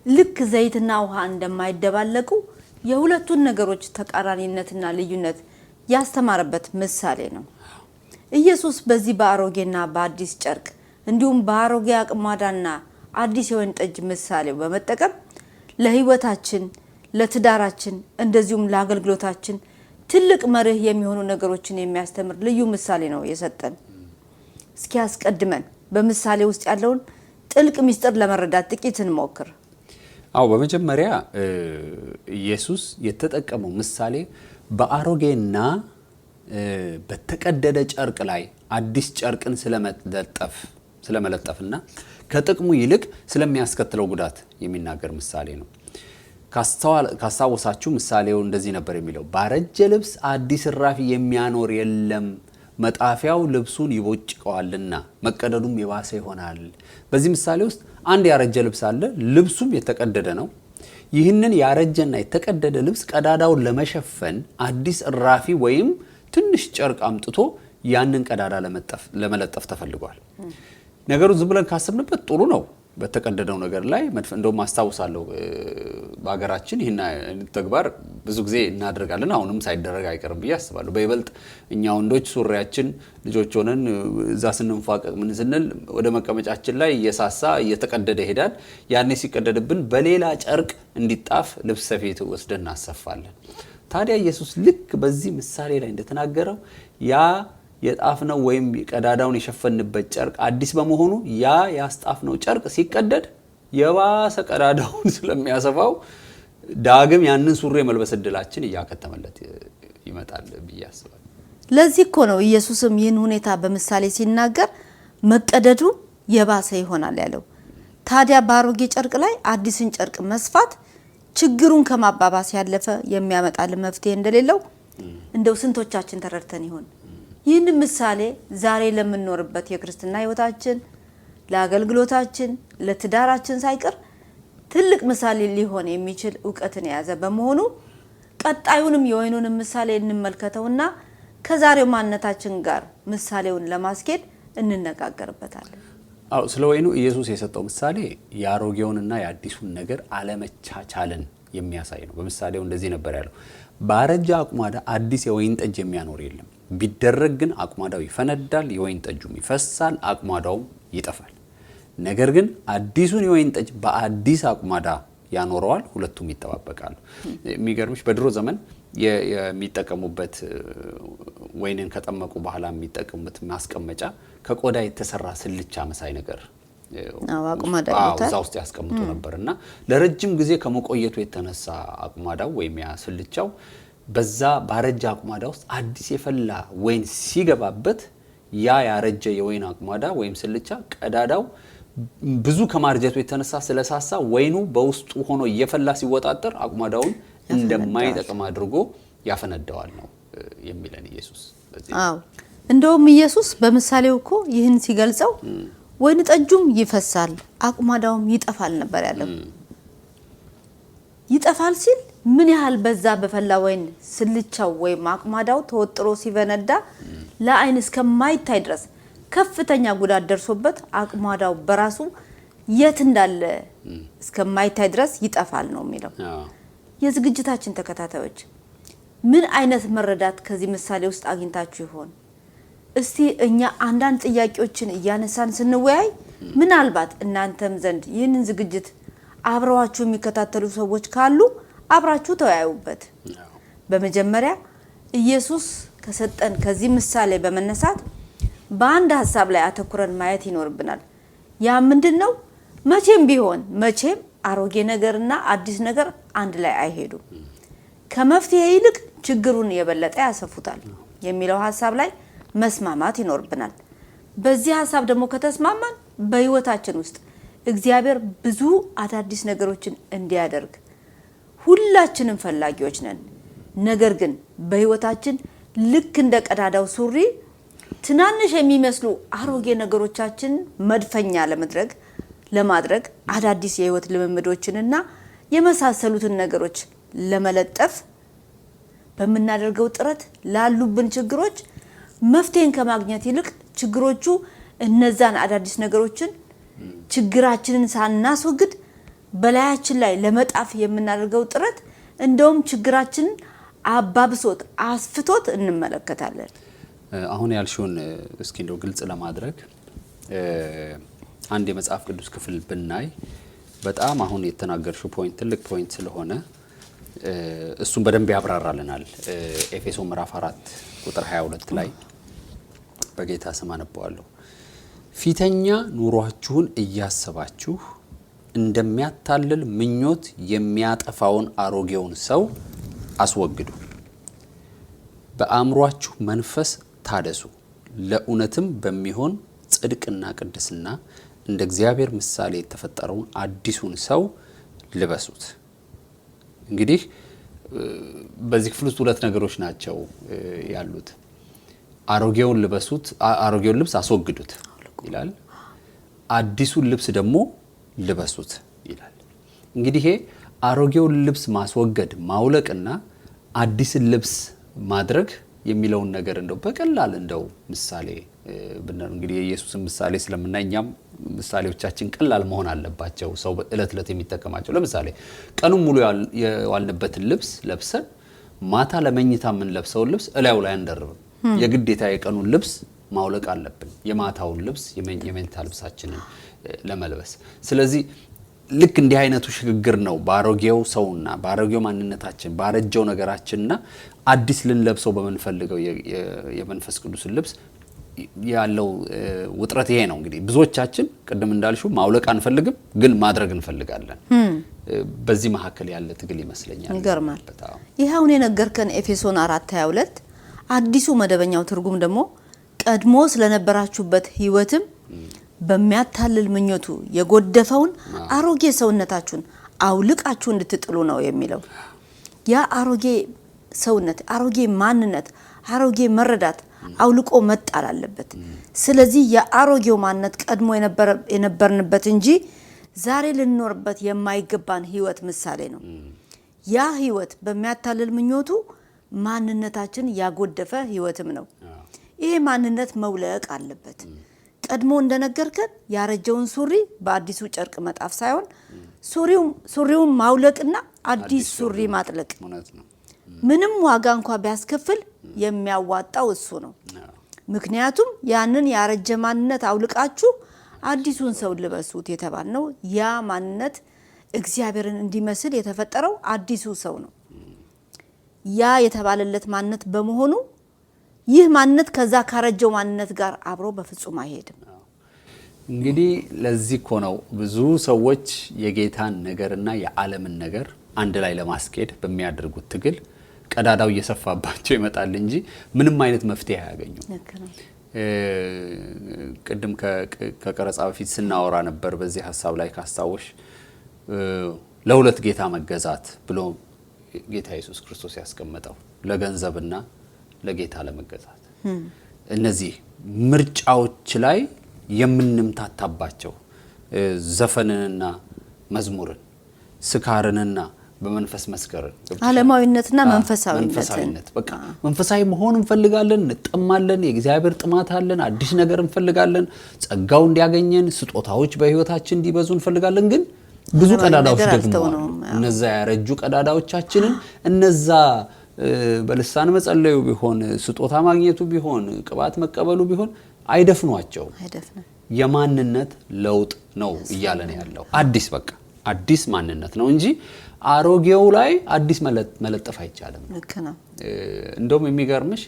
[SPEAKER 2] ልክ ዘይትና ውሃ እንደማይደባለቁ የሁለቱን ነገሮች ተቃራኒነትና ልዩነት ያስተማረበት ምሳሌ ነው። ኢየሱስ በዚህ በአሮጌና በአዲስ ጨርቅ እንዲሁም በአሮጌ አቁማዳና አዲስ የወይን ጠጅ ምሳሌው በመጠቀም ለሕይወታችን፣ ለትዳራችን እንደዚሁም ለአገልግሎታችን ትልቅ መርህ የሚሆኑ ነገሮችን የሚያስተምር ልዩ ምሳሌ ነው የሰጠን። እስኪ አስቀድመን በምሳሌ ውስጥ ያለውን ጥልቅ ምስጢር ለመረዳት ጥቂት እንሞክር።
[SPEAKER 1] በመጀመሪያ ኢየሱስ የተጠቀመው ምሳሌ በአሮጌና በተቀደደ ጨርቅ ላይ አዲስ ጨርቅን ስለመለጠፍና ከጥቅሙ ይልቅ ስለሚያስከትለው ጉዳት የሚናገር ምሳሌ ነው። ካስታወሳችሁ ምሳሌው እንደዚህ ነበር የሚለው፣ ባረጀ ልብስ አዲስ እራፊ የሚያኖር የለም፣ መጣፊያው ልብሱን ይቦጭቀዋልና መቀደዱም የባሰ ይሆናል። በዚህ ምሳሌ ውስጥ አንድ ያረጀ ልብስ አለ፣ ልብሱም የተቀደደ ነው። ይህንን ያረጀና የተቀደደ ልብስ ቀዳዳውን ለመሸፈን አዲስ እራፊ ወይም ትንሽ ጨርቅ አምጥቶ ያንን ቀዳዳ ለመለጠፍ ተፈልጓል። ነገሩ ዝም ብለን ካሰብንበት ጥሩ ነው። በተቀደደው ነገር ላይ እንደውም አስታውሳለሁ በሀገራችን ይህን ተግባር ብዙ ጊዜ እናደርጋለን። አሁንም ሳይደረግ አይቀርም ብዬ አስባለሁ። በይበልጥ እኛ ወንዶች ሱሪያችን ልጆች ሆነን እዛ ስንንፋቀቅ ምን ስንል ወደ መቀመጫችን ላይ እየሳሳ እየተቀደደ ይሄዳል። ያኔ ሲቀደድብን በሌላ ጨርቅ እንዲጣፍ ልብስ ሰፊት ወስደን እናሰፋለን። ታዲያ ኢየሱስ ልክ በዚህ ምሳሌ ላይ እንደተናገረው ያ የጣፍነው ወይም ቀዳዳውን የሸፈንበት ጨርቅ አዲስ በመሆኑ ያ ያስጣፍነው ጨርቅ ሲቀደድ የባሰ ቀዳዳውን ስለሚያሰፋው ዳግም ያንን ሱሪ የመልበስ እድላችን እያከተመለት ይመጣል ብዬ አስባለሁ።
[SPEAKER 2] ለዚህ እኮ ነው ኢየሱስም ይህን ሁኔታ በምሳሌ ሲናገር መቀደዱ የባሰ ይሆናል ያለው። ታዲያ በአሮጌ ጨርቅ ላይ አዲስን ጨርቅ መስፋት ችግሩን ከማባባስ ያለፈ የሚያመጣልን መፍትሄ እንደሌለው እንደው ስንቶቻችን ተረድተን ይሆን? ይህን ምሳሌ ዛሬ ለምንኖርበት የክርስትና ህይወታችን፣ ለአገልግሎታችን፣ ለትዳራችን ሳይቀር ትልቅ ምሳሌ ሊሆን የሚችል ዕውቀትን የያዘ በመሆኑ ቀጣዩንም የወይኑን ምሳሌ እንመልከተውና ከዛሬው ማንነታችን ጋር ምሳሌውን ለማስኬድ እንነጋገርበታለን።
[SPEAKER 1] አው ስለ ወይኑ ኢየሱስ የሰጠው ምሳሌ ያሮጌውንና የአዲሱን ነገር አለመቻቻልን የሚያሳይ ነው። በምሳሌው እንደዚህ ነበር ያለው፣ ባረጃ አቁማዳ አዲስ የወይን ጠጅ የሚያኖር የለም። ቢደረግ ግን አቁማዳው ይፈነዳል፣ የወይን ጠጁም ይፈሳል፣ አቁማዳውም ይጠፋል። ነገር ግን አዲሱን የወይን ጠጅ በአዲስ አቁማዳ ያኖረዋል፣ ሁለቱም ይተባበቃሉ። የሚገርምሽ በድሮ ዘመን የሚጠቀሙበት ወይንን ከጠመቁ በኋላ የሚጠቀሙበት ማስቀመጫ ከቆዳ የተሰራ ስልቻ መሳይ ነገር እዛ ውስጥ ያስቀምጡ ነበርና ለረጅም ጊዜ ከመቆየቱ የተነሳ አቁማዳው ወይም ያ ስልቻው በዛ ባረጃ አቁማዳ ውስጥ አዲስ የፈላ ወይን ሲገባበት ያ ያረጀ የወይን አቁማዳ ወይም ስልቻ ቀዳዳው ብዙ ከማርጀቱ የተነሳ ስለሳሳ ወይኑ በውስጡ ሆኖ እየፈላ ሲወጣጠር አቁማዳውን እንደማይጠቅም አድርጎ ያፈነዳዋል ነው የሚለን ኢየሱስ።
[SPEAKER 2] አዎ እንደውም ኢየሱስ በምሳሌው እኮ ይህን ሲገልጸው ወይን ጠጁም ይፈሳል አቁማዳውም ይጠፋል ነበር ያለው። ይጠፋል ሲል ምን ያህል በዛ በፈላ ወይን ስልቻው ወይም አቁማዳው ተወጥሮ ሲፈነዳ ለአይን እስከማይታይ ድረስ ከፍተኛ ጉዳት ደርሶበት አቁማዳው በራሱ የት እንዳለ እስከማይታይ ድረስ ይጠፋል ነው የሚለው። የዝግጅታችን ተከታታዮች ምን አይነት መረዳት ከዚህ ምሳሌ ውስጥ አግኝታችሁ ይሆን? እስቲ እኛ አንዳንድ ጥያቄዎችን እያነሳን ስንወያይ ምናልባት እናንተም ዘንድ ይህንን ዝግጅት አብረዋችሁ የሚከታተሉ ሰዎች ካሉ አብራችሁ ተወያዩበት። በመጀመሪያ ኢየሱስ ከሰጠን ከዚህ ምሳሌ በመነሳት በአንድ ሐሳብ ላይ አተኩረን ማየት ይኖርብናል። ያ ምንድነው? መቼም ቢሆን መቼም አሮጌ ነገርና አዲስ ነገር አንድ ላይ አይሄዱም። ከመፍትሄ ይልቅ ችግሩን የበለጠ ያሰፉታል የሚለው ሐሳብ ላይ መስማማት ይኖርብናል። በዚህ ሐሳብ ደግሞ ከተስማማን በህይወታችን ውስጥ እግዚአብሔር ብዙ አዳዲስ ነገሮችን እንዲያደርግ ሁላችንም ፈላጊዎች ነን። ነገር ግን በህይወታችን ልክ እንደ ቀዳዳው ሱሪ ትናንሽ የሚመስሉ አሮጌ ነገሮቻችን መድፈኛ ለማድረግ አዳዲስ የህይወት ልምምዶችንና የመሳሰሉትን ነገሮች ለመለጠፍ በመናደርገው ጥረት ላሉብን ችግሮች መፍትሄን ከማግኘት ይልቅ ችግሮቹ እነዛን አዳዲስ ነገሮችን ችግራችንን ሳናስወግድ በላያችን ላይ ለመጣፍ የምናደርገው ጥረት እንደውም ችግራችንን አባብሶት አስፍቶት እንመለከታለን።
[SPEAKER 1] አሁን ያልሽውን እስኪ እንደው ግልጽ ለማድረግ አንድ የመጽሐፍ ቅዱስ ክፍል ብናይ በጣም አሁን የተናገርሽው ፖይንት ትልቅ ፖይንት ስለሆነ እሱን በደንብ ያብራራልናል። ኤፌሶ ምዕራፍ 4 ቁጥር 22 ላይ በጌታ ስም አነባዋለሁ። ፊተኛ ኑሯችሁን እያሰባችሁ እንደሚያታልል ምኞት የሚያጠፋውን አሮጌውን ሰው አስወግዱ፣ በአእምሯችሁ መንፈስ ታደሱ፣ ለእውነትም በሚሆን ጽድቅና ቅድስና እንደ እግዚአብሔር ምሳሌ የተፈጠረውን አዲሱን ሰው ልበሱት። እንግዲህ በዚህ ክፍል ውስጥ ሁለት ነገሮች ናቸው ያሉት። አሮጌውን ልበሱት፣ አሮጌውን ልብስ አስወግዱት ይላል። አዲሱን ልብስ ደግሞ ልበሱት ይላል። እንግዲህ ይሄ አሮጌውን ልብስ ማስወገድ ማውለቅና አዲስን ልብስ ማድረግ የሚለውን ነገር እንደው በቀላል እንደው ምሳሌ ብናል። እንግዲህ የኢየሱስን ምሳሌ ስለምናይ እኛም ምሳሌዎቻችን ቀላል መሆን አለባቸው። ሰው እለት እለት የሚጠቀማቸው ለምሳሌ ቀኑን ሙሉ የዋልንበትን ልብስ ለብሰን ማታ ለመኝታ የምንለብሰውን ልብስ እላዩ ላይ አንደርብም። የግዴታ የቀኑን ልብስ ማውለቅ አለብን፣ የማታውን ልብስ የመኝታ ልብሳችንን ለመልበስ። ስለዚህ ልክ እንዲህ አይነቱ ሽግግር ነው ባሮጌው ሰውና ባሮጌው ማንነታችን ባረጀው ነገራችንና አዲስ ልንለብሰው በመንፈልገው የመንፈስ ቅዱስን ልብስ ያለው ውጥረት ይሄ ነው። እንግዲህ ብዙዎቻችን ቅድም እንዳልሽው ማውለቅ አንፈልግም፣ ግን ማድረግ እንፈልጋለን። በዚህ መካከል ያለ ትግል ይመስለኛል።
[SPEAKER 2] ይገርማል። ይሄውን የነገርከን ኤፌሶን 4:22 አዲሱ መደበኛው ትርጉም ደግሞ ቀድሞ ስለነበራችሁበት ህይወትም በሚያታልል ምኞቱ የጎደፈውን አሮጌ ሰውነታችሁን አውልቃችሁ እንድትጥሉ ነው የሚለው። ያ አሮጌ ሰውነት፣ አሮጌ ማንነት፣ አሮጌ መረዳት አውልቆ መጣል አለበት። ስለዚህ የአሮጌው ማንነት ቀድሞ የነበርንበት እንጂ ዛሬ ልንኖርበት የማይገባን ህይወት ምሳሌ ነው። ያ ህይወት በሚያታልል ምኞቱ ማንነታችን ያጎደፈ ህይወትም ነው። ይሄ ማንነት መውለቅ አለበት። ቀድሞ እንደነገርከን ያረጀውን ሱሪ በአዲሱ ጨርቅ መጣፍ ሳይሆን ሱሪውን ማውለቅና አዲስ ሱሪ ማጥለቅ ምንም ዋጋ እንኳን ቢያስከፍል የሚያዋጣው እሱ ነው። ምክንያቱም ያንን ያረጀ ማንነት አውልቃችሁ አዲሱን ሰው ልበሱት የተባልነው ያ ማንነት እግዚአብሔርን እንዲመስል የተፈጠረው አዲሱ ሰው ነው። ያ የተባለለት ማንነት በመሆኑ ይህ ማንነት ከዛ ካረጀው ማንነት ጋር አብሮ በፍጹም አይሄድም።
[SPEAKER 1] እንግዲህ ለዚህ እኮ ነው ብዙ ሰዎች የጌታን ነገርና የዓለምን ነገር አንድ ላይ ለማስኬድ በሚያደርጉት ትግል ቀዳዳው እየሰፋባቸው ይመጣል እንጂ ምንም አይነት መፍትሄ አያገኙም። ቅድም ከቀረጻ በፊት ስናወራ ነበር በዚህ ሐሳብ ላይ ካስታወሽ ለሁለት ጌታ መገዛት ብሎ ጌታ ኢየሱስ ክርስቶስ ያስቀመጠው ለገንዘብና ለጌታ ለመገዛት እነዚህ ምርጫዎች ላይ የምንምታታባቸው ዘፈንንና መዝሙርን ስካርንና በመንፈስ መስከረን
[SPEAKER 2] ዓለማዊነትና መንፈሳዊነት
[SPEAKER 1] በቃ መንፈሳዊ መሆን እንፈልጋለን፣ እንጠማለን፣ የእግዚአብሔር ጥማት አለን፣ አዲስ ነገር እንፈልጋለን፣ ጸጋው እንዲያገኘን ስጦታዎች በህይወታችን እንዲበዙ እንፈልጋለን። ግን ብዙ ቀዳዳዎች ደግሞ እነዛ ያረጁ ቀዳዳዎቻችንን እነዛ በልሳን መጸለዩ ቢሆን ስጦታ ማግኘቱ ቢሆን ቅባት መቀበሉ ቢሆን አይደፍኗቸው። የማንነት ለውጥ ነው እያለን ያለው አዲስ ማንነት ነው እንጂ አሮጌው ላይ አዲስ መለጠፍ አይቻልም። እንደውም የሚገርምሽ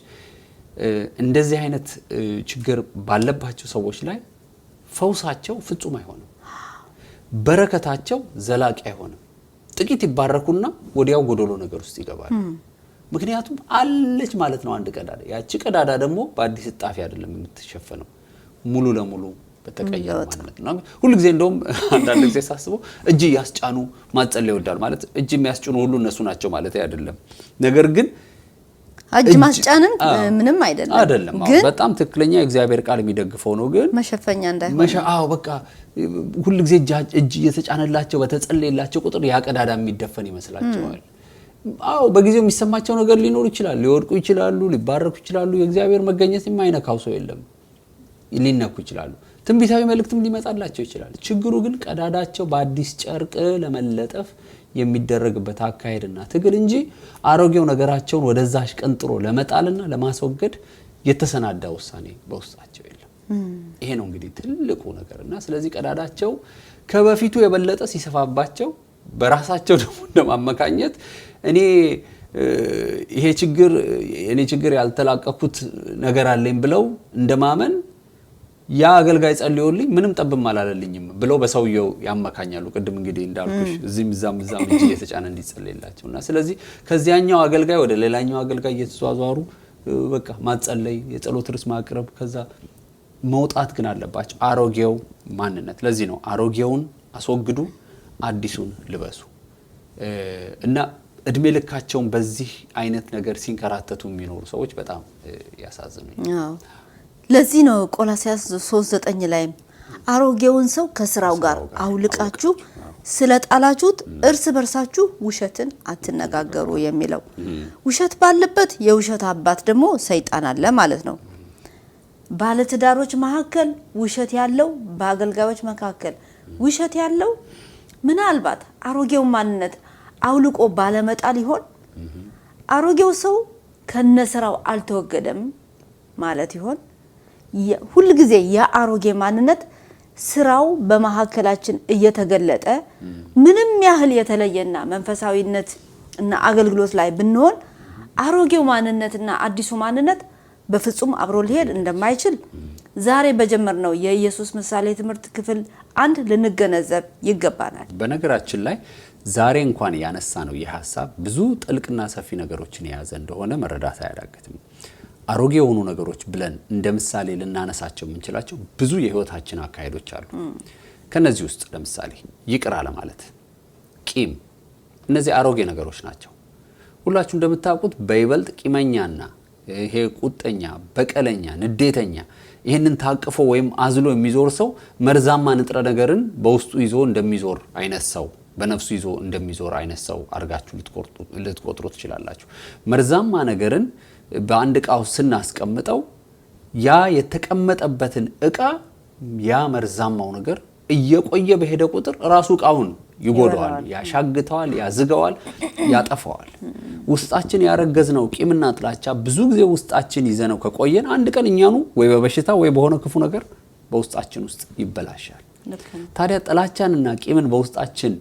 [SPEAKER 1] እንደዚህ አይነት ችግር ባለባቸው ሰዎች ላይ ፈውሳቸው ፍጹም አይሆንም፣ በረከታቸው ዘላቂ አይሆንም። ጥቂት ይባረኩና ወዲያው ጎዶሎ ነገር ውስጥ ይገባሉ። ምክንያቱም አለች ማለት ነው አንድ ቀዳዳ። ያቺ ቀዳዳ ደግሞ በአዲስ ጣፊ አይደለም የምትሸፈነው፣ ሙሉ ለሙሉ በተቀየረ ማለት ነው። ሁሉ ጊዜ እንደውም አንዳንድ ጊዜ ሳስበው እጅ ያስጫኑ ማጸለይ ይወዳል ማለት እጅ የሚያስጭኑ ሁሉ እነሱ ናቸው ማለት አይደለም። ነገር ግን
[SPEAKER 2] እጅ ማስጫንን ምንም አይደለም። ግን
[SPEAKER 1] በጣም ትክክለኛ እግዚአብሔር ቃል የሚደግፈው ነው። ግን
[SPEAKER 2] መሸፈኛ እንዳይሆን
[SPEAKER 1] በቃ ሁሉ ጊዜ እጅ እየተጫነላቸው በተጸለየላቸው ቁጥር ያ ቀዳዳ የሚደፈን ይመስላቸዋል። በጊዜው የሚሰማቸው ነገር ሊኖር ይችላል፣ ሊወድቁ ይችላሉ፣ ሊባረኩ ይችላሉ። የእግዚአብሔር መገኘት የማይነካው ሰው የለም። ሊነኩ ይችላሉ፣ ትንቢታዊ መልእክትም ሊመጣላቸው ይችላል። ችግሩ ግን ቀዳዳቸው በአዲስ ጨርቅ ለመለጠፍ የሚደረግበት አካሄድና ትግል እንጂ አሮጌው ነገራቸውን ወደዛሽ ቀንጥሮ ለመጣልና ለማስወገድ የተሰናዳ ውሳኔ በውስጣቸው የለም። ይሄ ነው እንግዲህ ትልቁ ነገርና ስለዚህ ቀዳዳቸው ከበፊቱ የበለጠ ሲሰፋባቸው በራሳቸው ደግሞ እንደማመካኘት ይሄ ችግር ያልተላቀኩት ነገር አለኝ ብለው እንደማመን ያ አገልጋይ ጸልዮልኝ ምንም ጠብም አላለልኝም ብለው በሰውየው ያመካኛሉ። ቅድም እንግዲህ እንዳልኩሽ እዚህም እዛም እጅ እየተጫነ እንዲጸልይላቸውና ስለዚህ ከዚያኛው አገልጋይ ወደ ሌላኛው አገልጋይ እየተዟዟሩ በቃ ማጸለይ፣ የጸሎት ርስ ማቅረብ፣ ከዛ መውጣት ግን አለባቸው አሮጌው ማንነት። ለዚህ ነው አሮጌውን አስወግዱ አዲሱን ልበሱ እና እድሜ ልካቸውን በዚህ አይነት ነገር ሲንከራተቱ የሚኖሩ ሰዎች በጣም ያሳዝኑኛል።
[SPEAKER 2] ለዚህ ነው ቆላስይስ 3:9 ላይ አሮጌውን ሰው ከስራው ጋር አውልቃችሁ ስለጣላችሁት እርስ በርሳችሁ ውሸትን አትነጋገሩ የሚለው። ውሸት ባለበት የውሸት አባት ደግሞ ሰይጣን አለ ማለት ነው። ባለትዳሮች መካከል ውሸት ያለው፣ በአገልጋዮች መካከል ውሸት ያለው ምናልባት አሮጌው ማንነት አውልቆ ባለመጣል ይሆን? አሮጌው ሰው ከነስራው አልተወገደም ማለት ይሆን? ሁሉ ጊዜ የአሮጌ ማንነት ስራው በመሐከላችን እየተገለጠ ምንም ያህል የተለየና መንፈሳዊነት እና አገልግሎት ላይ ብንሆን አሮጌው ማንነትና አዲሱ ማንነት በፍጹም አብሮ ሊሄድ እንደማይችል ዛሬ በጀመርነው የኢየሱስ ምሳሌ ትምህርት ክፍል 1 ልንገነዘብ ይገባናል።
[SPEAKER 1] በነገራችን ላይ ዛሬ እንኳን ያነሳ ነው የሐሳብ ብዙ ጥልቅና ሰፊ ነገሮችን የያዘ እንደሆነ መረዳት አያዳግትም። አሮጌ የሆኑ ነገሮች ብለን እንደ ምሳሌ ልናነሳቸው የምንችላቸው ብዙ የህይወታችን አካሄዶች አሉ። ከነዚህ ውስጥ ለምሳሌ ይቅር አለ ማለት፣ ቂም፣ እነዚህ አሮጌ ነገሮች ናቸው። ሁላችሁ እንደምታውቁት በይበልጥ ቂመኛና ይሄ ቁጠኛ፣ በቀለኛ፣ ንዴተኛ ይህንን ታቅፎ ወይም አዝሎ የሚዞር ሰው መርዛማ ንጥረ ነገርን በውስጡ ይዞ እንደሚዞር አይነት ሰው በነፍሱ ይዞ እንደሚዞር አይነት ሰው አርጋችሁ ልትቆጥሩ ትችላላችሁ። መርዛማ ነገርን በአንድ ዕቃ ውስጥ ስናስቀምጠው ያ የተቀመጠበትን ዕቃ ያ መርዛማው ነገር እየቆየ በሄደ ቁጥር ራሱ ዕቃውን ይጎዳዋል፣ ያሻግተዋል፣ ያዝገዋል፣ ያጠፋዋል። ውስጣችን ያረገዝነው ቂምና ጥላቻ ብዙ ጊዜ ውስጣችን ይዘነው ከቆየን አንድ ቀን እኛኑ ወይ በበሽታ ወይ በሆነ ክፉ ነገር በውስጣችን ውስጥ ይበላሻል። ታዲያ ጥላቻንና ቂምን በውስጣችን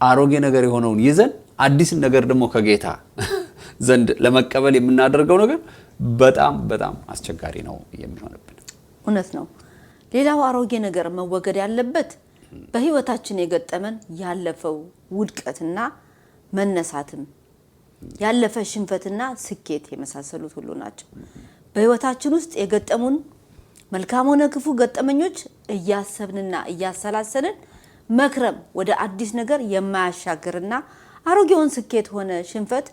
[SPEAKER 1] አሮጌ ነገር የሆነውን ይዘን አዲስን ነገር ደግሞ ከጌታ ዘንድ ለመቀበል የምናደርገው ነገር በጣም በጣም አስቸጋሪ ነው የሚሆንብን።
[SPEAKER 2] እውነት ነው። ሌላው አሮጌ ነገር መወገድ ያለበት በህይወታችን የገጠመን ያለፈው ውድቀትና መነሳትም ያለፈ ሽንፈትና ስኬት የመሳሰሉት ሁሉ ናቸው። በህይወታችን ውስጥ የገጠሙን መልካም ሆነ ክፉ ገጠመኞች እያሰብንና እያሰላሰልን መክረም ወደ አዲስ ነገር የማያሻግርና አሮጌውን ስኬት ሆነ ሽንፈት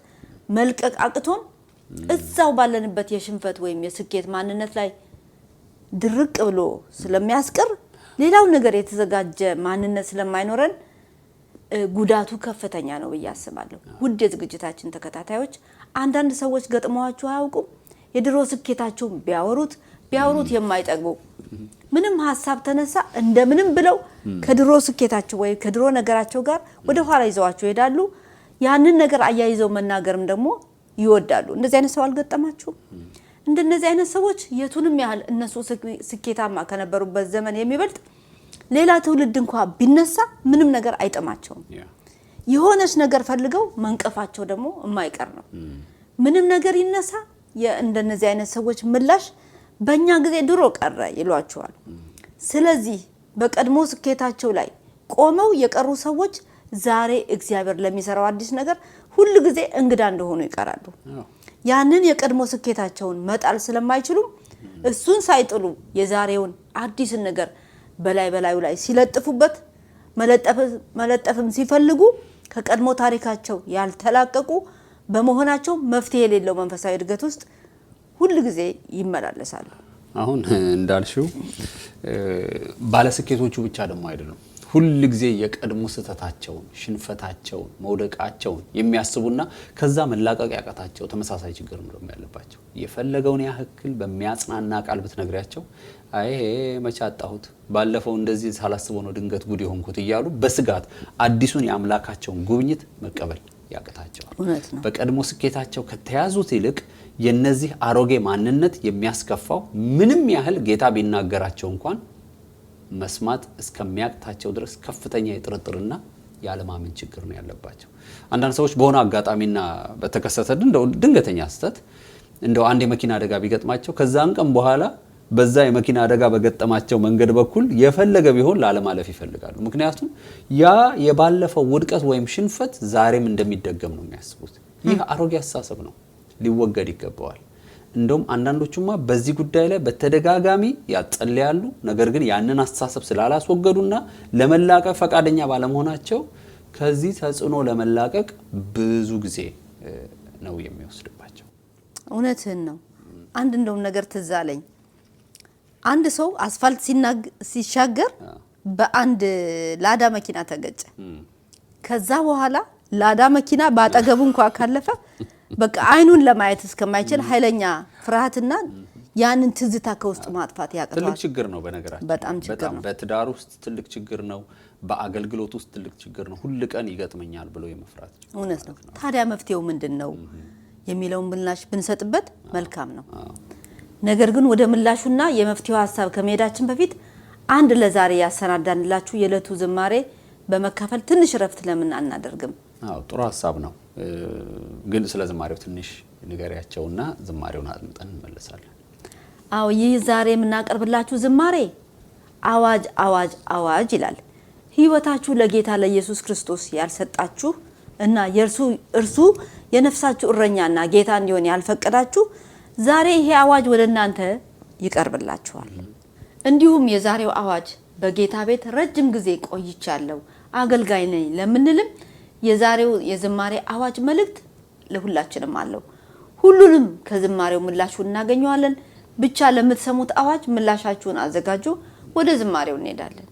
[SPEAKER 2] መልቀቅ አቅቶን እዛው ባለንበት የሽንፈት ወይም የስኬት ማንነት ላይ ድርቅ ብሎ ስለሚያስቀር ሌላው ነገር የተዘጋጀ ማንነት ስለማይኖረን ጉዳቱ ከፍተኛ ነው ብዬ አስባለሁ። ውድ የዝግጅታችን ተከታታዮች አንዳንድ ሰዎች ገጥመዋችሁ አያውቁም? የድሮ ስኬታቸውን ቢያወሩት የማይጠግቡ ምንም ሐሳብ ተነሳ እንደምንም ብለው ከድሮ ስኬታቸው ወይ ከድሮ ነገራቸው ጋር ወደ ኋላ ይዘዋቸው ይሄዳሉ። ያንን ነገር አያይዘው መናገርም ደግሞ ይወዳሉ። እንደዚህ አይነት ሰው አልገጠማችሁም? እንደነዚህ አይነት ሰዎች የቱንም ያህል እነሱ ስኬታማ ከነበሩበት ዘመን የሚበልጥ ሌላ ትውልድ እንኳን ቢነሳ ምንም ነገር አይጠማቸውም። የሆነች ነገር ፈልገው መንቀፋቸው ደግሞ የማይቀር ነው። ምንም ነገር ይነሳ እንደነዚህ አይነት ሰዎች ምላሽ በእኛ ጊዜ ድሮ ቀረ ይሏቸዋል። ስለዚህ በቀድሞ ስኬታቸው ላይ ቆመው የቀሩ ሰዎች ዛሬ እግዚአብሔር ለሚሰራው አዲስ ነገር ሁሉ ጊዜ እንግዳ እንደሆኑ ይቀራሉ። ያንን የቀድሞ ስኬታቸውን መጣል ስለማይችሉ እሱን ሳይጥሉ የዛሬውን አዲስን ነገር በላዩ ላይ ሲለጥፉበት መለጠፍም ሲፈልጉ ከቀድሞ ታሪካቸው ያልተላቀቁ በመሆናቸው መፍትሄ የሌለው መንፈሳዊ እድገት ውስጥ ሁሉ ጊዜ ይመላለሳሉ።
[SPEAKER 1] አሁን እንዳልሽው ባለስኬቶቹ ብቻ ደግሞ አይደሉም። ሁሉ ጊዜ የቀድሞ ስህተታቸውን፣ ሽንፈታቸውን፣ መውደቃቸውን የሚያስቡና ከዛ መላቀቅ ያቃታቸው ተመሳሳይ ችግር ነው ያለባቸው። የፈለገውን ያህል በሚያጽናና ቃል ብትነግሪያቸው አይ መቼ አጣሁት ባለፈው እንደዚህ ሳላስበው ነው ድንገት ጉድ የሆንኩት እያሉ በስጋት አዲሱን የአምላካቸውን ጉብኝት መቀበል ያቃታቸዋል። በቀድሞ ስኬታቸው ከተያዙት ይልቅ የነዚህ አሮጌ ማንነት የሚያስከፋው ምንም ያህል ጌታ ቢናገራቸው እንኳን መስማት እስከሚያቅታቸው ድረስ ከፍተኛ የጥርጥርና ያለማመን ችግር ነው ያለባቸው። አንዳንድ ሰዎች በሆነ አጋጣሚና በተከሰተ ድንገተኛ ስህተት እንደው አንድ የመኪና አደጋ ቢገጥማቸው ከዛን ቀን በኋላ በዛ የመኪና አደጋ በገጠማቸው መንገድ በኩል የፈለገ ቢሆን ላለማለፍ ይፈልጋሉ። ምክንያቱም ያ የባለፈው ውድቀት ወይም ሽንፈት ዛሬም እንደሚደገም ነው የሚያስቡት። ይህ አሮጌ አስተሳሰብ ነው፣ ሊወገድ ይገባዋል። እንደውም አንዳንዶቹማ በዚህ ጉዳይ ላይ በተደጋጋሚ ያጸልያሉ። ነገር ግን ያንን አስተሳሰብ ስላላስወገዱና ለመላቀቅ ፈቃደኛ ባለመሆናቸው ከዚህ ተጽዕኖ ለመላቀቅ ብዙ ጊዜ ነው የሚወስድባቸው።
[SPEAKER 2] እውነትህን ነው። አንድ እንደውም ነገር ትዝ አለኝ። አንድ ሰው አስፋልት ሲሻገር በአንድ ላዳ መኪና ተገጨ። ከዛ በኋላ ላዳ መኪና ባጠገቡ እንኳን ካለፈ በቃ አይኑን ለማየት እስከማይችል ኃይለኛ ፍርሃትና ያንን ትዝታ ከውስጥ ማጥፋት ያቀርባል።
[SPEAKER 1] ትልቅ ችግር ነው በነገራችን።
[SPEAKER 2] በጣም ችግር ነው።
[SPEAKER 1] በትዳር ውስጥ ትልቅ ችግር ነው። በአገልግሎት ውስጥ ትልቅ ችግር ነው። ሁሉ ቀን ይገጥመኛል ብሎ የመፍራት ችግር።
[SPEAKER 2] እውነት ነው። ታዲያ መፍትሄው ምንድነው የሚለውን ምላሽ ብንሰጥበት መልካም ነው። ነገር ግን ወደ ምላሹና የመፍትሄው ሐሳብ ከመሄዳችን በፊት አንድ ለዛሬ ያሰናዳንላችሁ የዕለቱ ዝማሬ በመካፈል ትንሽ ረፍት ለምን አናደርግም?
[SPEAKER 1] አዎ ጥሩ ሐሳብ ነው። ግን ስለ ዝማሬው ትንሽ ንገሪያቸውና ዝማሬውን አጥምጠን እንመለሳለን።
[SPEAKER 2] አዎ ይህ ዛሬ የምናቀርብላችሁ ዝማሬ አዋጅ አዋጅ አዋጅ ይላል። ህይወታችሁ ለጌታ ለኢየሱስ ክርስቶስ ያልሰጣችሁ እና እርሱ የነፍሳችሁ እረኛና ጌታ እንዲሆን ያልፈቀዳችሁ ዛሬ ይሄ አዋጅ ወደ እናንተ ይቀርብላችኋል። እንዲሁም የዛሬው አዋጅ በጌታ ቤት ረጅም ጊዜ ቆይቻለሁ አገልጋይ ነኝ ለምንልም የዛሬው የዝማሬ አዋጅ መልእክት ለሁላችንም አለው። ሁሉንም ከዝማሬው ምላሹ እናገኘዋለን። ብቻ ለምትሰሙት አዋጅ ምላሻችሁን አዘጋጁ። ወደ ዝማሬው እንሄዳለን።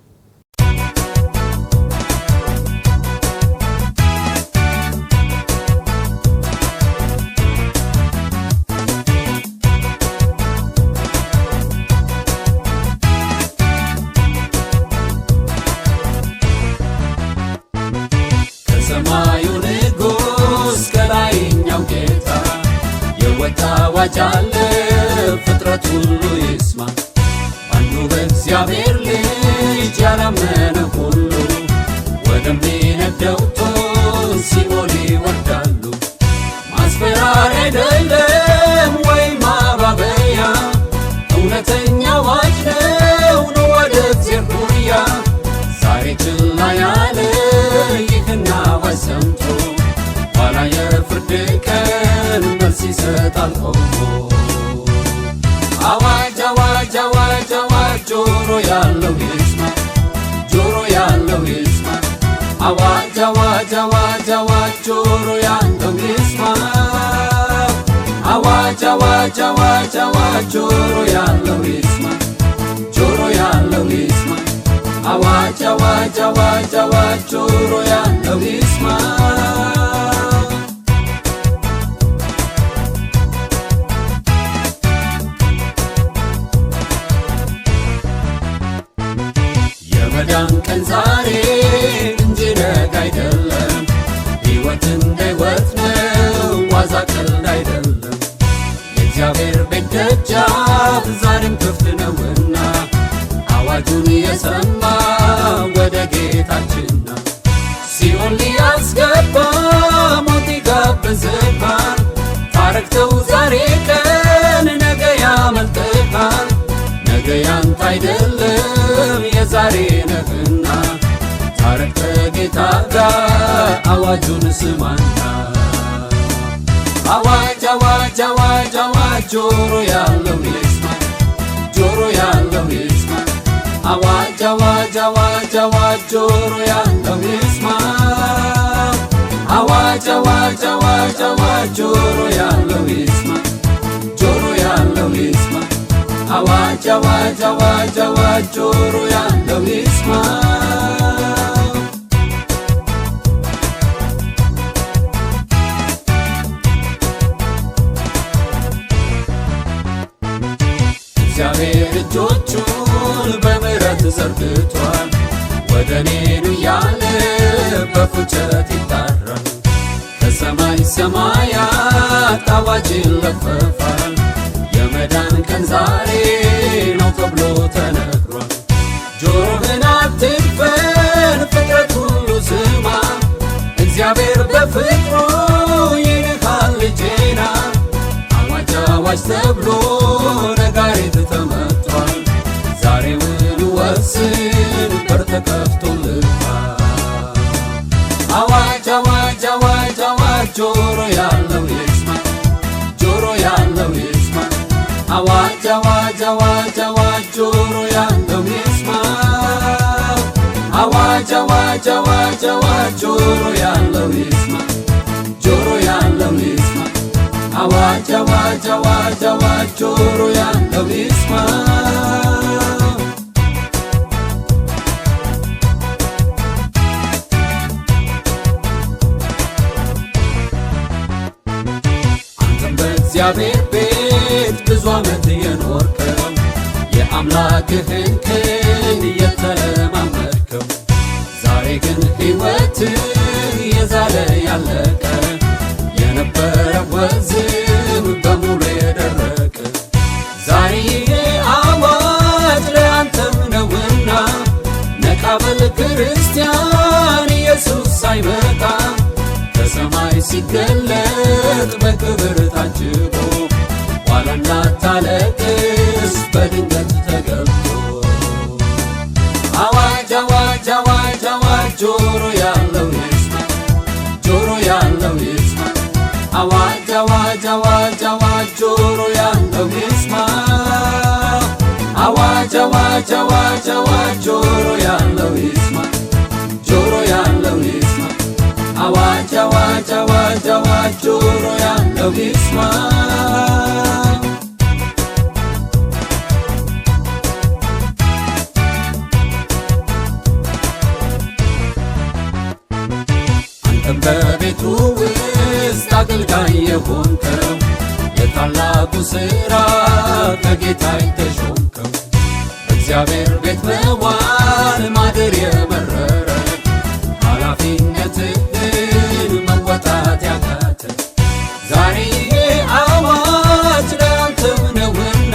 [SPEAKER 3] ከሰማዩ ንጉሥ ከላይኛው ጌታ የወጣ አዋጅ አለ ፍጥረት ሁሉ ይስማ። አንዱ በእግዚአብሔር ልጅ ያላመነ ሁሉ ወደሚነደው እቶን ሲኦል ይወርዳሉ። ማስፈራሪያ አይደለም ወይም ማባበያ እውነተኛ አዋጅ ነው። ኑ ወደ እግዚአብሔር ጉያ ዛሬ ችላ ያለ ይህን አዋጅ ሰምቶ ኋላ የፍርድ ቀን መልስ ይሰጣል ቆሞ። አዋጅ አዋጅ አዋጅ አዋጅ ጆሮ ያለው ይስማ፣ ጆሮ ያለው ይስማ። አዋጅ አዋጅ አዋጅ አዋጅ ጆሮ ያለው ይስማ። አዋጅ አዋጅ አዋጅ አዋጅ ጆሮ ያለው ይስማ፣ ጆሮ ያለው ይስማ። አዋጅ አዋጅ አዋጅ አዋጅ ጆሮ ያለው ይስማ። የመዳን ቀን ዛሬ እንጂ ነገ አይደለም። ሕይወት እንደ ሕይወት ነው፣ ዋዛ ቀልድ አይደለም። የእግዚአብሔር ቤት ደጃፍ ዛሬም ክፍት ነውና አዋጁን የሰማ ወደ ጌታችን ነው። ሲኦል ሊያስገባ ሞት ይጋብዝሃል። ታረክተው ዛሬ ቀን ነገ ያመልጥሃል። ነገ ያንተ አይደለም የዛሬ ነህና ታረክ ከጌታ ጋር አዋጁን ስማና። አዋጅ አዋጅ አዋጅ አዋጅ ጆሮ ያለው ይስማ፣ ጆሮ ያለው ይስማ። አዋጅ አዋጅ አዋጅ አዋጅ ጆሮ ያለው ይስማ። አዋጅ አዋጅ አዋጅ አዋጅ ጆሮ ያለው ይስማ፣ ጆሮ ያለው ይስማ። አዋጅ አዋጅ አዋጅ አዋጅ ጆሮ ያለው ይስማ። እግዚአብሔር እጆቹን በምሕረት ዘርግቷል። ወደ እኔ ኑ እያለ በፉጨት ይጣራል። ከሰማይ ሰማያት አዋጅ ይለፈፋል። የመዳን ቀን ዛሬ ነው ተብሎ ተነግሯል። ጆሮህን አትድፈን ፍጥረት ሁሉ ስማ። እግዚአብሔር በፍቅሩ ይልካል ልጄና። አዋጅ አዋጅ ተብሎ ነጋሪት ተመቷል። ዛሬውን ወስን በር ተከፍቶልሃል። አዋጅ አዋጅ አዋጅ አዋጅ ጆሮ ያለው ይስማ፣ ጆሮ ያለው ይስማ። አዋጅ አዋጅ አዋጅ አዋጅ ጆሮ ያለው ይስማ። አዋጅ አዋጅ አዋጅ አዋጅ ጆሮ ያለው ይስማ፣ ጆሮ ያለው ይስማ። አዋጅ አዋጅ አዋጅ አዋጅ ጆሮ ያለው ይስማ። አንተም በእግዚአብሔር ቤት ብዙ ዓመት የኖርከው የአምላክህን ክንድ የተለማመድከው ዛሬ ግን ሕይወትህ የዛለ ያለቀ የነበረ ወዝም በሙሉ የደረቀ ዛሬ ይሄ አዋጅ ለአንተም ነውና ክርስቲያን ኢየሱስ ሳይመጣ ከሰማይ ሲገለጥ በክብር ታጅቦ ኋላ እንዳታለቅስ በድንገት ተገልጦ አዋጅ አዋጅ አዋጅ አዋጅ ጆሮ ያለው ይስማ ጆሮ ያለው ይስማ አዋጅ አዋጅ አዋጅ አዋጅ ጆሮ ያለው ይስማ አዋጅ አዋጅ አዋጅ አዋጅ ጆሮ ያለው ይስማ ጆሮ ያለው ይስማ አዋጅ አዋጅ አዋጅ አዋጅ ጆሮ ያለው ይስማ አንተም በቤቱ ውስጥ አገልጋይ የሆንከው የታላቁ ሥራ ከጌታ የተሾምከው በእግዚአብሔር ቤት መዋል ማደር የመረረ ኃላፊነትህን መወጣት ያቃተ ዛሬ አዋጅ ለአንተም ነውና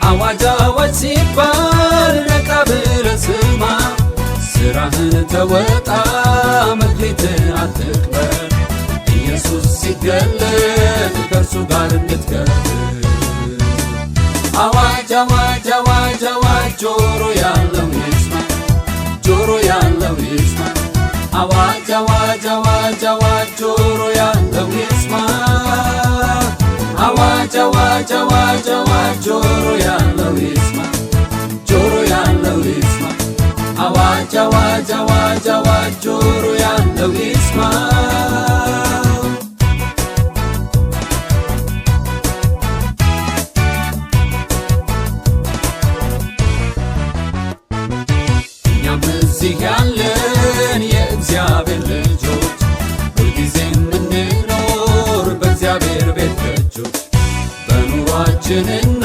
[SPEAKER 3] አዋጅ አዋጅ ሲባል ነቃ ብለህ ስማ ሥራህን ተወጣ መክሊትህን አትቅበር ኢየሱስ ሲገለጥ ከእርሱ ጋር እንድትከብር አዋጅ አዋጅ አዋጅ አዋጅ ጆሮ ያለው ይስማ ጆሮ ያለው ይስማ አዋጅ አዋጅ አዋጅ አዋጅ ጆሮ ያለው ይስማ አዋጅ አዋጅ አዋጅ አዋጅ ጆሮ ያለው ይስማ ጆሮ ያለው ይስማ አዋጅ አዋጅ አዋጅ አዋጅ ጆሮ ያለው ይስማ እኛም እዚህ ያለን የእግዚአብሔር ልጆች ሁልጊዜ የምንኖር በእግዚአብሔር ቤት ደጆች በኑሯችንና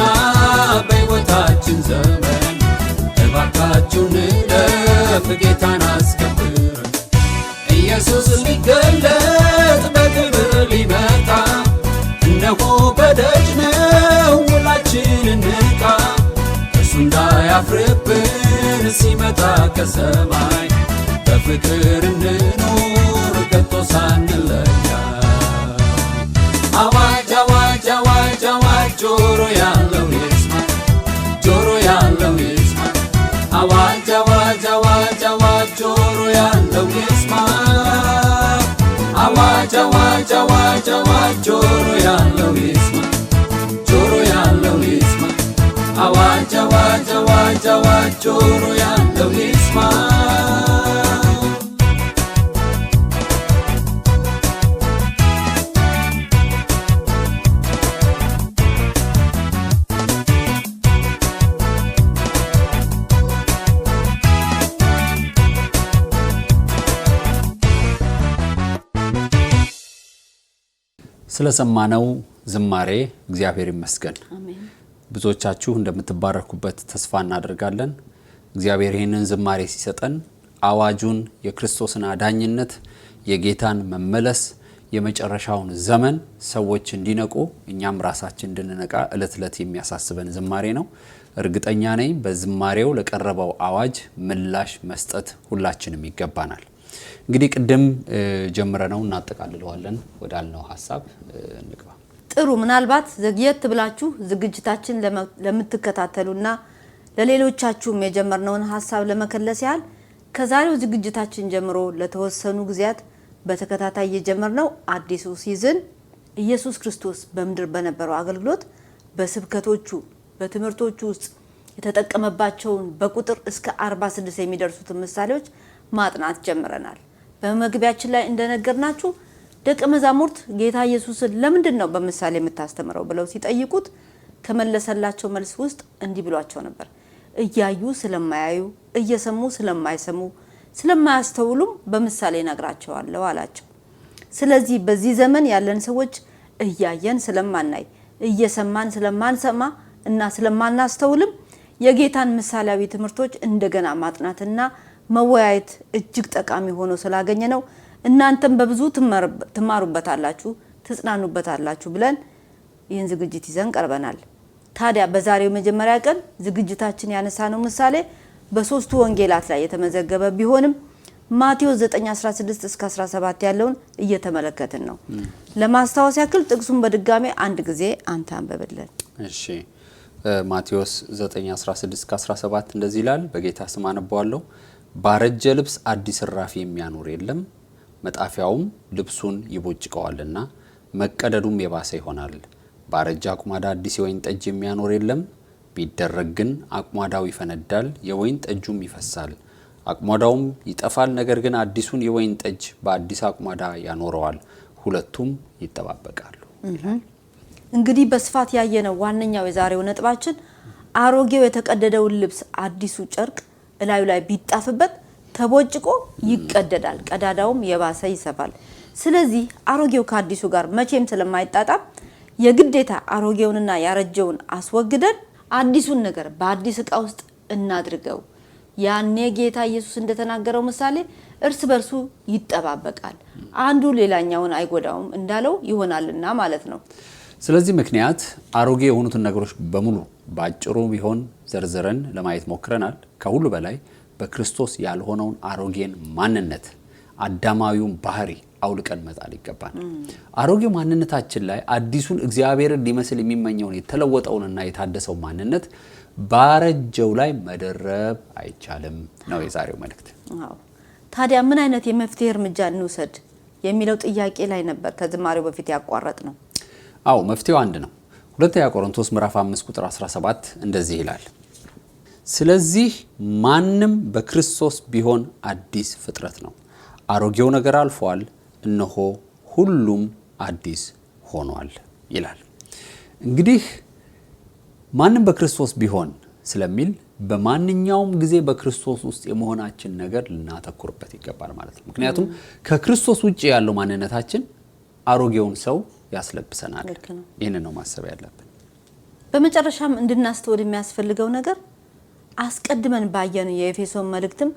[SPEAKER 3] በሕይወታችን ዘመን እባካችሁ ንለፍ ጌታን አስከብረን ኢየሱስ ሊገለጥ በክብር ሊመጣ እነሆ በደጅ ነው ሁላችን እንንቃ እርሱ እንዳያፍርብን ሲመጣ ከሰማይ በፍቅር እንኑር ከቶ ሳንለያ አዋጅ አዋጅ አዋጅ አዋጅ ጆሮ ያለው ይስማ ጆሮ ያለው ይስማ አዋጅ አዋጅ አዋጅ አዋጅ ጆሮ ያለው ይስማ አዋጅ አዋጅ አዋጅ አዋጅ ጆሮ ያለው ይስማ ጆሮ ያለው ይስማ አዋጅ አዋጅ አዋጅ አዋጅ ጆሮ ያለው ይስማ
[SPEAKER 1] ስለሰማነው ዝማሬ እግዚአብሔር ይመስገን።
[SPEAKER 2] አሜን።
[SPEAKER 1] ብዙዎቻችሁ እንደምትባረኩበት ተስፋ እናደርጋለን። እግዚአብሔር ይህንን ዝማሬ ሲሰጠን አዋጁን የክርስቶስን አዳኝነት የጌታን መመለስ የመጨረሻውን ዘመን ሰዎች እንዲነቁ እኛም ራሳችን እንድንነቃ እለት እለት የሚያሳስበን ዝማሬ ነው። እርግጠኛ ነኝ በዝማሬው ለቀረበው አዋጅ ምላሽ መስጠት ሁላችንም ይገባናል። እንግዲህ ቅድም ጀምረነው እናጠቃልለዋለን ወዳልነው ሐሳብ እንግባ።
[SPEAKER 2] ጥሩ። ምናልባት ዘግየት ብላችሁ ዝግጅታችን ለምትከታተሉና ለሌሎቻችሁም የጀመርነውን ሐሳብ ለመከለስ ያህል ከዛሬው ዝግጅታችን ጀምሮ ለተወሰኑ ጊዜያት በተከታታይ የጀመርነው አዲሱ ሲዝን ኢየሱስ ክርስቶስ በምድር በነበረው አገልግሎት በስብከቶቹ በትምህርቶቹ ውስጥ የተጠቀመባቸውን በቁጥር እስከ 46 የሚደርሱት ምሳሌዎች ማጥናት ጀምረናል። በመግቢያችን ላይ እንደነገርናችሁ ደቀ መዛሙርት ጌታ ኢየሱስን ለምንድን ነው በምሳሌ የምታስተምረው ብለው ሲጠይቁት ከመለሰላቸው መልስ ውስጥ እንዲህ ብሏቸው ነበር። እያዩ ስለማያዩ፣ እየሰሙ ስለማይሰሙ፣ ስለማያስተውሉም በምሳሌ ነግራቸዋለሁ አላቸው። ስለዚህ በዚህ ዘመን ያለን ሰዎች እያየን ስለማናይ፣ እየሰማን ስለማንሰማ እና ስለማናስተውልም የጌታን ምሳሌያዊ ትምህርቶች እንደገና ማጥናትና መወያየት እጅግ ጠቃሚ ሆኖ ስላገኘ ነው እናንተም በብዙ ትማሩበታላችሁ፣ ትጽናኑበታላችሁ ብለን ይህን ዝግጅት ይዘን ቀርበናል። ታዲያ በዛሬው መጀመሪያ ቀን ዝግጅታችን ያነሳነው ምሳሌ በሶስቱ ወንጌላት ላይ የተመዘገበ ቢሆንም ማቴዎስ 9:16 እስከ 17 ያለውን እየተመለከትን ነው። ለማስታወስ ያክል ጥቅሱን በድጋሚ አንድ ጊዜ አንተ አንብብልን።
[SPEAKER 1] እሺ ማቴዎስ 9:16 እስከ 17 እንደዚህ ይላል። በጌታ ስም አነባዋለሁ። ባረጀ ልብስ አዲስ እራፊ የሚያኖር የለም፣ መጣፊያውም ልብሱን ይቦጭቀዋልና መቀደዱም የባሰ ይሆናል። ባረጀ አቁማዳ አዲስ የወይን ጠጅ የሚያኖር የለም፣ ቢደረግ ግን አቁማዳው ይፈነዳል፣ የወይን ጠጁም ይፈሳል፣ አቁማዳውም ይጠፋል። ነገር ግን አዲሱን የወይን ጠጅ በአዲስ አቁማዳ ያኖረዋል፣ ሁለቱም ይጠባበቃሉ።
[SPEAKER 2] እንግዲህ በስፋት ያየነው ዋነኛው የዛሬው ነጥባችን አሮጌው የተቀደደውን ልብስ አዲሱ ጨርቅ እላዩ ላይ ቢጣፍበት ተቦጭቆ ይቀደዳል፣ ቀዳዳውም የባሰ ይሰፋል። ስለዚህ አሮጌው ከአዲሱ ጋር መቼም ስለማይጣጣም የግዴታ አሮጌውንና ያረጀውን አስወግደን አዲሱን ነገር በአዲስ ዕቃ ውስጥ እናድርገው። ያኔ ጌታ ኢየሱስ እንደተናገረው ምሳሌ እርስ በርሱ ይጠባበቃል፣ አንዱ ሌላኛውን አይጎዳውም እንዳለው ይሆናልና ማለት ነው።
[SPEAKER 1] ስለዚህ ምክንያት አሮጌ የሆኑትን ነገሮች በሙሉ ባጭሩ ቢሆን ዘርዝረን ለማየት ሞክረናል። ከሁሉ በላይ በክርስቶስ ያልሆነውን አሮጌን ማንነት አዳማዊውን ባህሪ አውልቀን መጣል ይገባል። አሮጌው ማንነታችን ላይ አዲሱን እግዚአብሔርን ሊመስል የሚመኘውን የተለወጠውንና የታደሰው ማንነት ባረጀው ላይ መደረብ አይቻልም ነው የዛሬው መልእክት።
[SPEAKER 2] ታዲያ ምን አይነት የመፍትሄ እርምጃ እንውሰድ የሚለው ጥያቄ ላይ ነበር ከዝማሬው በፊት ያቋረጥ ነው።
[SPEAKER 1] መፍትሄው አንድ ነው። ሁለተኛ ቆሮንቶስ ምዕራፍ 5 ቁጥር 17 እንደዚህ ይላል፣ ስለዚህ ማንም በክርስቶስ ቢሆን አዲስ ፍጥረት ነው፣ አሮጌው ነገር አልፏል፣ እነሆ ሁሉም አዲስ ሆኗል ይላል። እንግዲህ ማንም በክርስቶስ ቢሆን ስለሚል በማንኛውም ጊዜ በክርስቶስ ውስጥ የመሆናችን ነገር ልናተኩርበት ይገባል ማለት ነው። ምክንያቱም ከክርስቶስ ውጪ ያለው ማንነታችን አሮጌውን ሰው ያስለብሰናል። ይህንን ነው ማሰብ ያለብን።
[SPEAKER 2] በመጨረሻም እንድናስተውል የሚያስፈልገው ነገር አስቀድመን ባየነው የኤፌሶን መልእክትም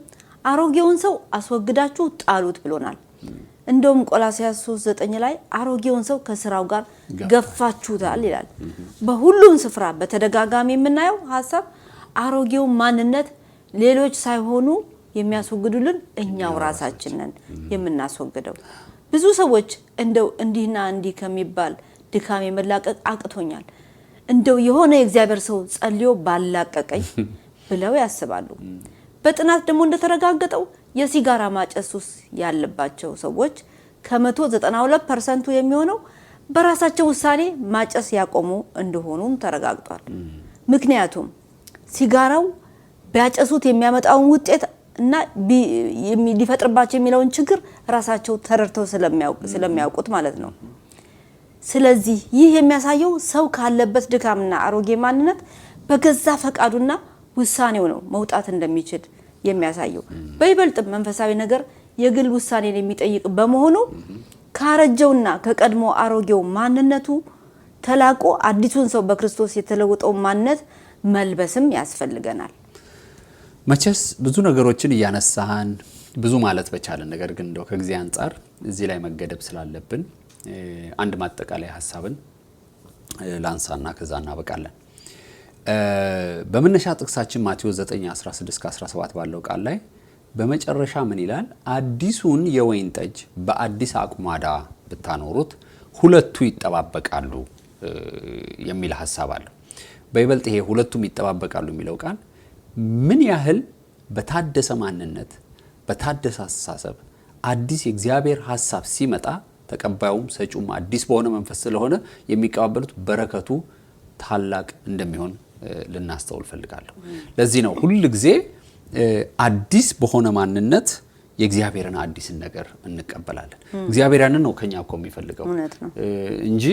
[SPEAKER 2] አሮጌውን ሰው አስወግዳችሁ ጣሉት ብሎናል። እንደውም ቆላስይስ 3:9 ላይ አሮጌውን ሰው ከስራው ጋር ገፋችሁታል ይላል። በሁሉም ስፍራ በተደጋጋሚ የምናየው ሐሳብ አሮጌው ማንነት ሌሎች ሳይሆኑ የሚያስወግዱልን እኛው ራሳችን ነን የምናስወግደው። ብዙ ሰዎች እንደው እንዲህና እንዲህ ከሚባል ድካም የመላቀቅ አቅቶኛል፣ እንደው የሆነ የእግዚአብሔር ሰው ጸልዮ ባላቀቀኝ ብለው ያስባሉ። በጥናት ደግሞ እንደተረጋገጠው የሲጋራ ማጨስ ሱስ ያለባቸው ሰዎች ከ192% የሚሆነው በራሳቸው ውሳኔ ማጨስ ያቆሙ እንደሆኑም ተረጋግጧል። ምክንያቱም ሲጋራው ቢያጨሱት የሚያመጣውን ውጤት እና ሊፈጥርባቸው የሚለውን ችግር ራሳቸው ተረድተው ስለሚያውቁት ማለት ነው። ስለዚህ ይህ የሚያሳየው ሰው ካለበት ድካምና አሮጌ ማንነት በገዛ ፈቃዱና ውሳኔው ነው መውጣት እንደሚችል የሚያሳየው። በይበልጥም መንፈሳዊ ነገር የግል ውሳኔን የሚጠይቅ በመሆኑ ካረጀውና ከቀድሞ አሮጌው ማንነቱ ተላቆ አዲሱን ሰው በክርስቶስ የተለወጠው ማንነት መልበስም ያስፈልገናል።
[SPEAKER 1] መቼስ ብዙ ነገሮችን እያነሳን ብዙ ማለት በቻለን፣ ነገር ግን እንደው ከጊዜ አንፃር እዚህ ላይ መገደብ ስላለብን አንድ ማጠቃለያ ሐሳብን ላንሳና ከዛ እናበቃለን። በመነሻ ጥቅሳችን ማቴዎስ 9:16-17 ባለው ቃል ላይ በመጨረሻ ምን ይላል? አዲሱን የወይን ጠጅ በአዲስ አቁማዳ ብታኖሩት ሁለቱ ይጠባበቃሉ የሚል ሐሳብ አለው። በይበልጥ ይሄ ሁለቱም ይጠባበቃሉ የሚለው ቃል ምን ያህል በታደሰ ማንነት በታደሰ አስተሳሰብ አዲስ የእግዚአብሔር ሐሳብ ሲመጣ ተቀባዩም ሰጪውም አዲስ በሆነ መንፈስ ስለሆነ የሚቀበሉት በረከቱ ታላቅ እንደሚሆን ልናስተውል ፈልጋለሁ። ለዚህ ነው ሁሉ ጊዜ አዲስ በሆነ ማንነት የእግዚአብሔርን አዲስን ነገር እንቀበላለን። እግዚአብሔር ያንን ነው ከኛ እኮ የሚፈልገው እንጂ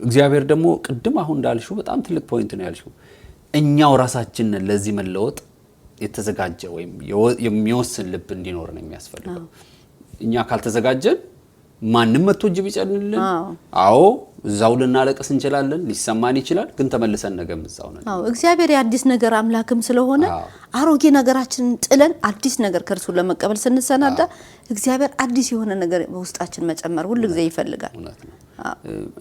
[SPEAKER 1] እግዚአብሔር ደግሞ ቅድም አሁን እንዳልሽው በጣም ትልቅ ፖይንት ነው ያልሽው፣ እኛው ራሳችን ለዚህ መለወጥ የተዘጋጀ ወይም የሚወስን ልብ እንዲኖር ነው የሚያስፈልገው። እኛ ካልተዘጋጀን ማንም መጥቶ እጅ ቢጨንልን እዛው ልናለቅስ እንችላለን ሊሰማን ይችላል ግን ተመልሰን ነገም እዛው ነን
[SPEAKER 2] እግዚአብሔር የአዲስ ነገር አምላክም ስለሆነ አሮጌ ነገራችንን ጥለን አዲስ ነገር ከርሱ ለመቀበል ስንሰናዳ እግዚአብሔር አዲስ የሆነ ነገር በውስጣችን መጨመር ሁሉ ጊዜ ይፈልጋል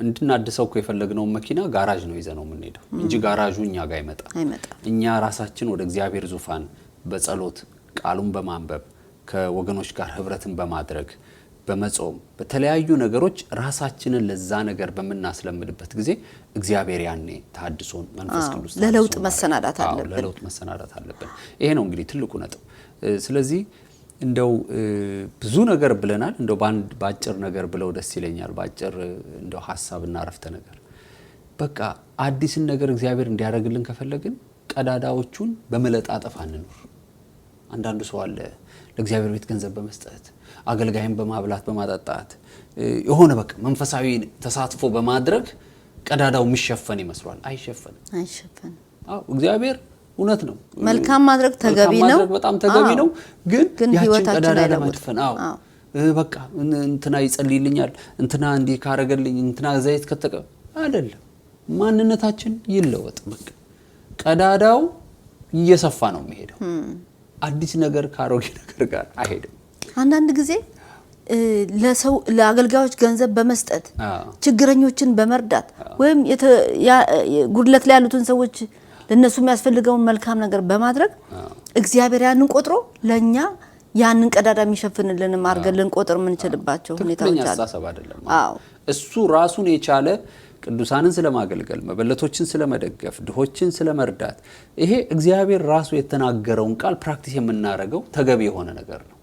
[SPEAKER 1] እንድናድሰው እኮ የፈለግነው መኪና ጋራጅ ነው ይዘነው የምንሄደው እንጂ ጋራጁ እኛ ጋር አይመጣ እኛ ራሳችን ወደ እግዚአብሔር ዙፋን በጸሎት ቃሉን በማንበብ ከወገኖች ጋር ህብረትን በማድረግ በመጾም በተለያዩ ነገሮች ራሳችንን ለዛ ነገር በመናስለምድበት ጊዜ እግዚአብሔር ያኔ ታድሶን መንፈስ ቅዱስ
[SPEAKER 2] ለለውጥ መሰናዳት
[SPEAKER 1] አለብን ይሄ ነው እንግዲህ ትልቁ ነጥብ ስለዚህ እንደው ብዙ ነገር ብለናል እንደው ባጭር ነገር ብለው ደስ ይለኛል ባጭር እንደው ሐሳብና አረፍተ ነገር በቃ አዲስን ነገር እግዚአብሔር እንዲያደርግልን ከፈለግን ቀዳዳዎቹን በመለጣጠፍ አንኑር አንዳንዱ ሰው አለ ለእግዚአብሔር ቤት ገንዘብ በመስጠት አገልጋይን በማብላት በማጣጣት የሆነ በቃ መንፈሳዊ ተሳትፎ በማድረግ ቀዳዳው የሚሸፈን ይመስላል አይሸፈንም እግዚአብሔር እውነት ነው
[SPEAKER 2] መልካም ማድረግ ተገቢ ነው
[SPEAKER 1] በጣም ተገቢ ነው ግን ያችን ቀዳዳ ለማድፈን በቃ እንትና ይጸልይልኛል እንትና እንዲ ካረገልኝ እንትና ዘይት ከተቀ አይደለም ማንነታችን ይለወጥ በቃ ቀዳዳው እየሰፋ ነው የሚሄደው አዲስ ነገር ካሮጌ ነገር ጋር አይሄድም አንዳንድ
[SPEAKER 2] ጊዜ ለሰው ለአገልጋዮች ገንዘብ በመስጠት ችግረኞችን በመርዳት ወይም ጉድለት ላይ ያሉትን ሰዎች ለነሱ የሚያስፈልገውን መልካም ነገር በማድረግ እግዚአብሔር ያንን ቆጥሮ ለኛ ያንን ቀዳዳ የሚሸፍንልን ማርገልን ቆጥር ምን ይችላልባቸው ሁኔታዎች
[SPEAKER 1] አሉ እሱ ራሱን የቻለ ቅዱሳንን ስለማገልገል መበለቶችን ስለመደገፍ ድሆችን ስለመርዳት ይሄ እግዚአብሔር ራሱ የተናገረውን ቃል ፕራክቲስ የምናረጋው ተገቢ የሆነ ነገር ነው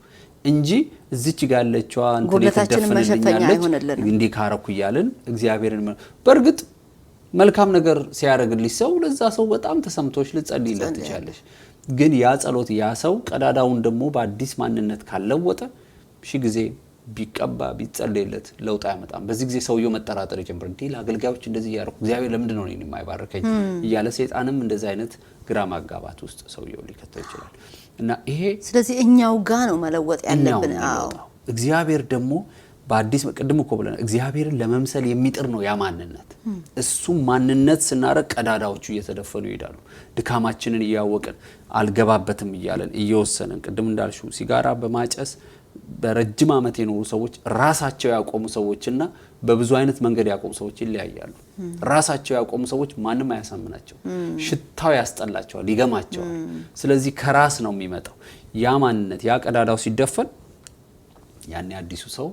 [SPEAKER 1] እንጂ እዚች ጋር ያለችው አንተ ለተደፈነልኛለች እንዲ ካረኩ ይያልን እግዚአብሔርን በርግጥ መልካም ነገር ሲያረግልሽ ሰው ለዛ ሰው በጣም ተሰምቶሽ ልጸልይለት ትችላለሽ ግን ያ ጸሎት ያ ሰው ቀዳዳውን ደግሞ በአዲስ ማንነት ካለወጠ ሺ ጊዜ ቢቀባ ቢጸልይለት ለውጥ ያመጣም በዚህ ጊዜ ሰውየው መጠራጠር ይጀምራል እንዴ ለአገልጋዮች እንደዚህ ያረኩ እግዚአብሔር ለምንድን ነው እኔን የማይባርከኝ ይያለ ሰይጣንም እንደዚህ አይነት ግራ ማጋባት ውስጥ ሰውየው ሊከተው ይችላል እና ይሄ
[SPEAKER 2] ስለዚህ እኛው ጋር ነው መለወጥ ያለብን
[SPEAKER 1] እግዚአብሔር ደግሞ በአዲስ መቀደም እኮ ብለና እግዚአብሔርን ለመምሰል የሚጥር ነው ያ ማንነት እሱ ማንነት ስናረቅ ቀዳዳዎቹ እየተደፈኑ ይሄዳሉ ድካማችንን ያወቀን አልገባበትም ይያለን እየወሰነን ቅድም እንዳልሽው ሲጋራ በማጨስ በረጅም አመት የኖሩ ሰዎች ራሳቸው ያቆሙ ሰዎችና በብዙ አይነት መንገድ ያቆሙ ሰዎች ይለያያሉ ራሳቸው ያቆሙ ሰዎች ማንንም አያሳምናቸው ሽታው ያስጠላቸዋል ይገማቸዋል ስለዚህ ከራስ ነው የሚመጣው ያ ማንነት ያ ቀዳዳው ሲደፈን ያኔ አዲሱ ሰው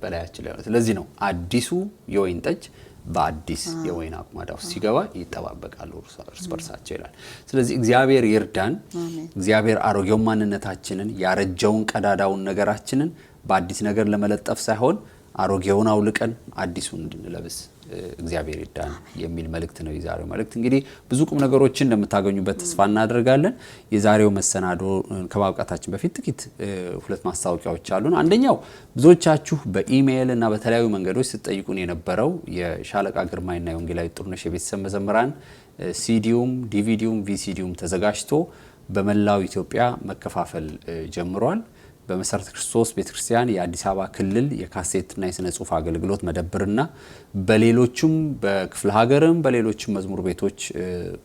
[SPEAKER 1] በላያችን ላይ ስለዚህ ነው አዲሱ የወይን ጠጅ በአዲስ የወይን አቁማዳ ውስጥ ሲገባ ይተባበቃሉ እርስ በርሳቸው ይላል ስለዚህ እግዚአብሔር ይርዳን እግዚአብሔር አሮጌው ማንነታችንን ያረጀውን ቀዳዳውን ነገራችንን በአዲስ ነገር ለመለጠፍ ሳይሆን አሮጌውን አውልቀን አዲሱን እንድንለብስ እግዚአብሔር ይርዳን የሚል መልእክት ነው የዛሬው መልእክት እንግዲህ ብዙ ቁም ነገሮችን እንደምታገኙበት ተስፋ እናደርጋለን የዛሬው መሰናዶ ከማብቃታችን በፊት ጥቂት ሁለት ማስታወቂያዎች አሉን አንደኛው ብዙዎቻችሁ በኢሜል እና በተለያዩ መንገዶች ስትጠይቁን የነበረው የሻለቃ ግርማይና የወንጌላዊ ጥሩነሽ የቤተሰብ መዘምራን ሲዲውም ዲቪዲውም ቪሲዲውም ተዘጋጅቶ በመላው ኢትዮጵያ መከፋፈል ጀምሯል በመሰረተ ክርስቶስ ቤተክርስቲያን የአዲስ አበባ ክልል የካሴትና የስነ ጽሁፍ አገልግሎት መደብርና በሌሎችም በክፍለ ሀገርም በሌሎችም መዝሙር ቤቶች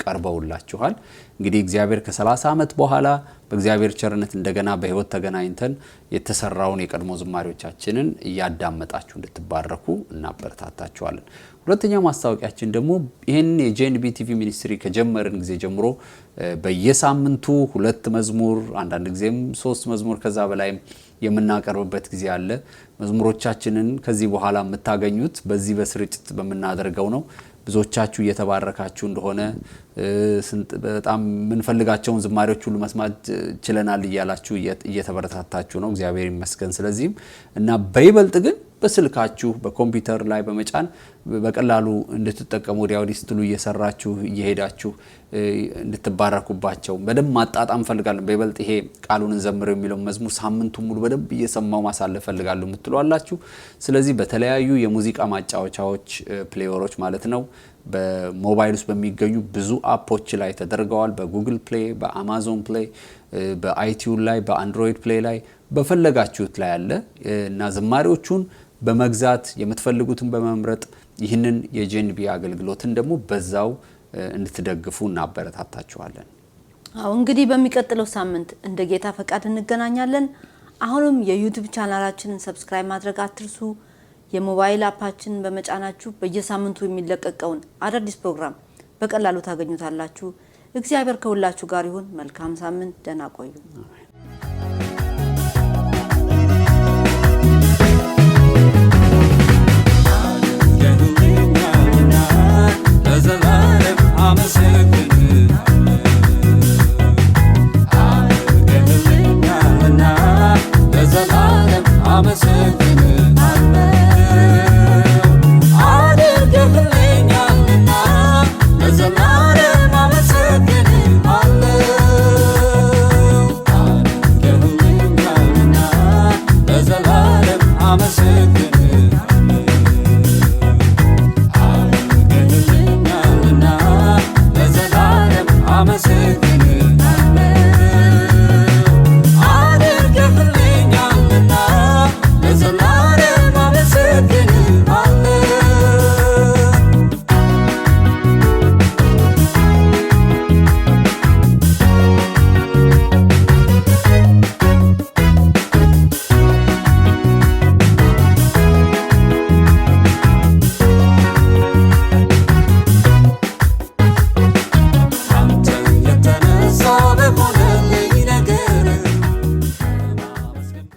[SPEAKER 1] ቀርበውላችኋል እንግዲህ እግዚአብሔር ከ30 አመት በኋላ በእግዚአብሔር ቸርነት እንደገና በህይወት ተገናኝተን የተሰራውን የቀድሞ ዝማሬዎቻችንን እያዳመጣችሁ እንድትባረኩ እናበረታታችኋለን ሁለተኛው ማስታወቂያችን ደግሞ ይሄን የጄንቢ ቲቪ ሚኒስትሪ ከጀመርን ጊዜ ጀምሮ በየሳምንቱ 2 መዝሙር አንዳንድ ጊዜም 3 መዝሙር ከዛ በላይ የምናቀርብበት ጊዜ አለ መዝሙሮቻችንን ከዚህ በኋላ የምታገኙት በዚህ በስርጭት በመናደርገው ነው ብዙዎቻችሁ እየተባረካችሁ እንደሆነ በጣም ምንፈልጋቸውን ዝማሬዎች ሁሉ መስማት ችለናል ይያላችሁ እየተበረታታችሁ ነው እግዚአብሔር ይመስገን ስለዚህም እና በይበልጥ ግን በስልካችሁ በኮምፒውተር ላይ በመጫን በቀላሉ እንድትጠቀሙ ወዲያውዲ ስትሉ እየሰራችሁ እየሄዳችሁ እንድትባረኩባቸው በደም ማጣጣም ፈልጋለሁ በይበልጥ ይሄ ቃሉን እንዘምር የሚለው መዝሙር ሳምንቱ ሙሉ በደም እየሰማው ማሳለፍ ፈልጋለሁ የምትሏላችሁ ስለዚህ በተለያዩ የሙዚቃ ማጫወቻዎች ፕሌየሮች ማለት ነው በሞባይል ውስጥ በሚገኙ ብዙ አፖች ላይ ተደርገዋል በጉግል ፕሌይ በአማዞን ፕሌይ በአይቲዩን ላይ በአንድሮይድ ፕሌይ ላይ በፈለጋችሁት ላይ አለ እና ዝማሬዎቹን በመግዛት የምትፈልጉትን በመምረጥ ይህንን የጄንቢ አገልግሎትን ደግሞ በዛው እንድትደግፉ እናበረታታችኋለን።
[SPEAKER 2] አዎ እንግዲህ በሚቀጥለው ሳምንት እንደ ጌታ ፈቃድ እንገናኛለን። አሁንም የዩቲዩብ ቻናላችንን ሰብስክራይብ ማድረግ አትርሱ። የሞባይል አፓችንን በመጫናችሁ በየሳምንቱ የሚለቀቀውን አዳዲስ ፕሮግራም በቀላሉ ታገኙታላችሁ። እግዚአብሔር ከሁላችሁ ጋር ይሁን። መልካም ሳምንት። ደህና ቆዩ።
[SPEAKER 3] I'm a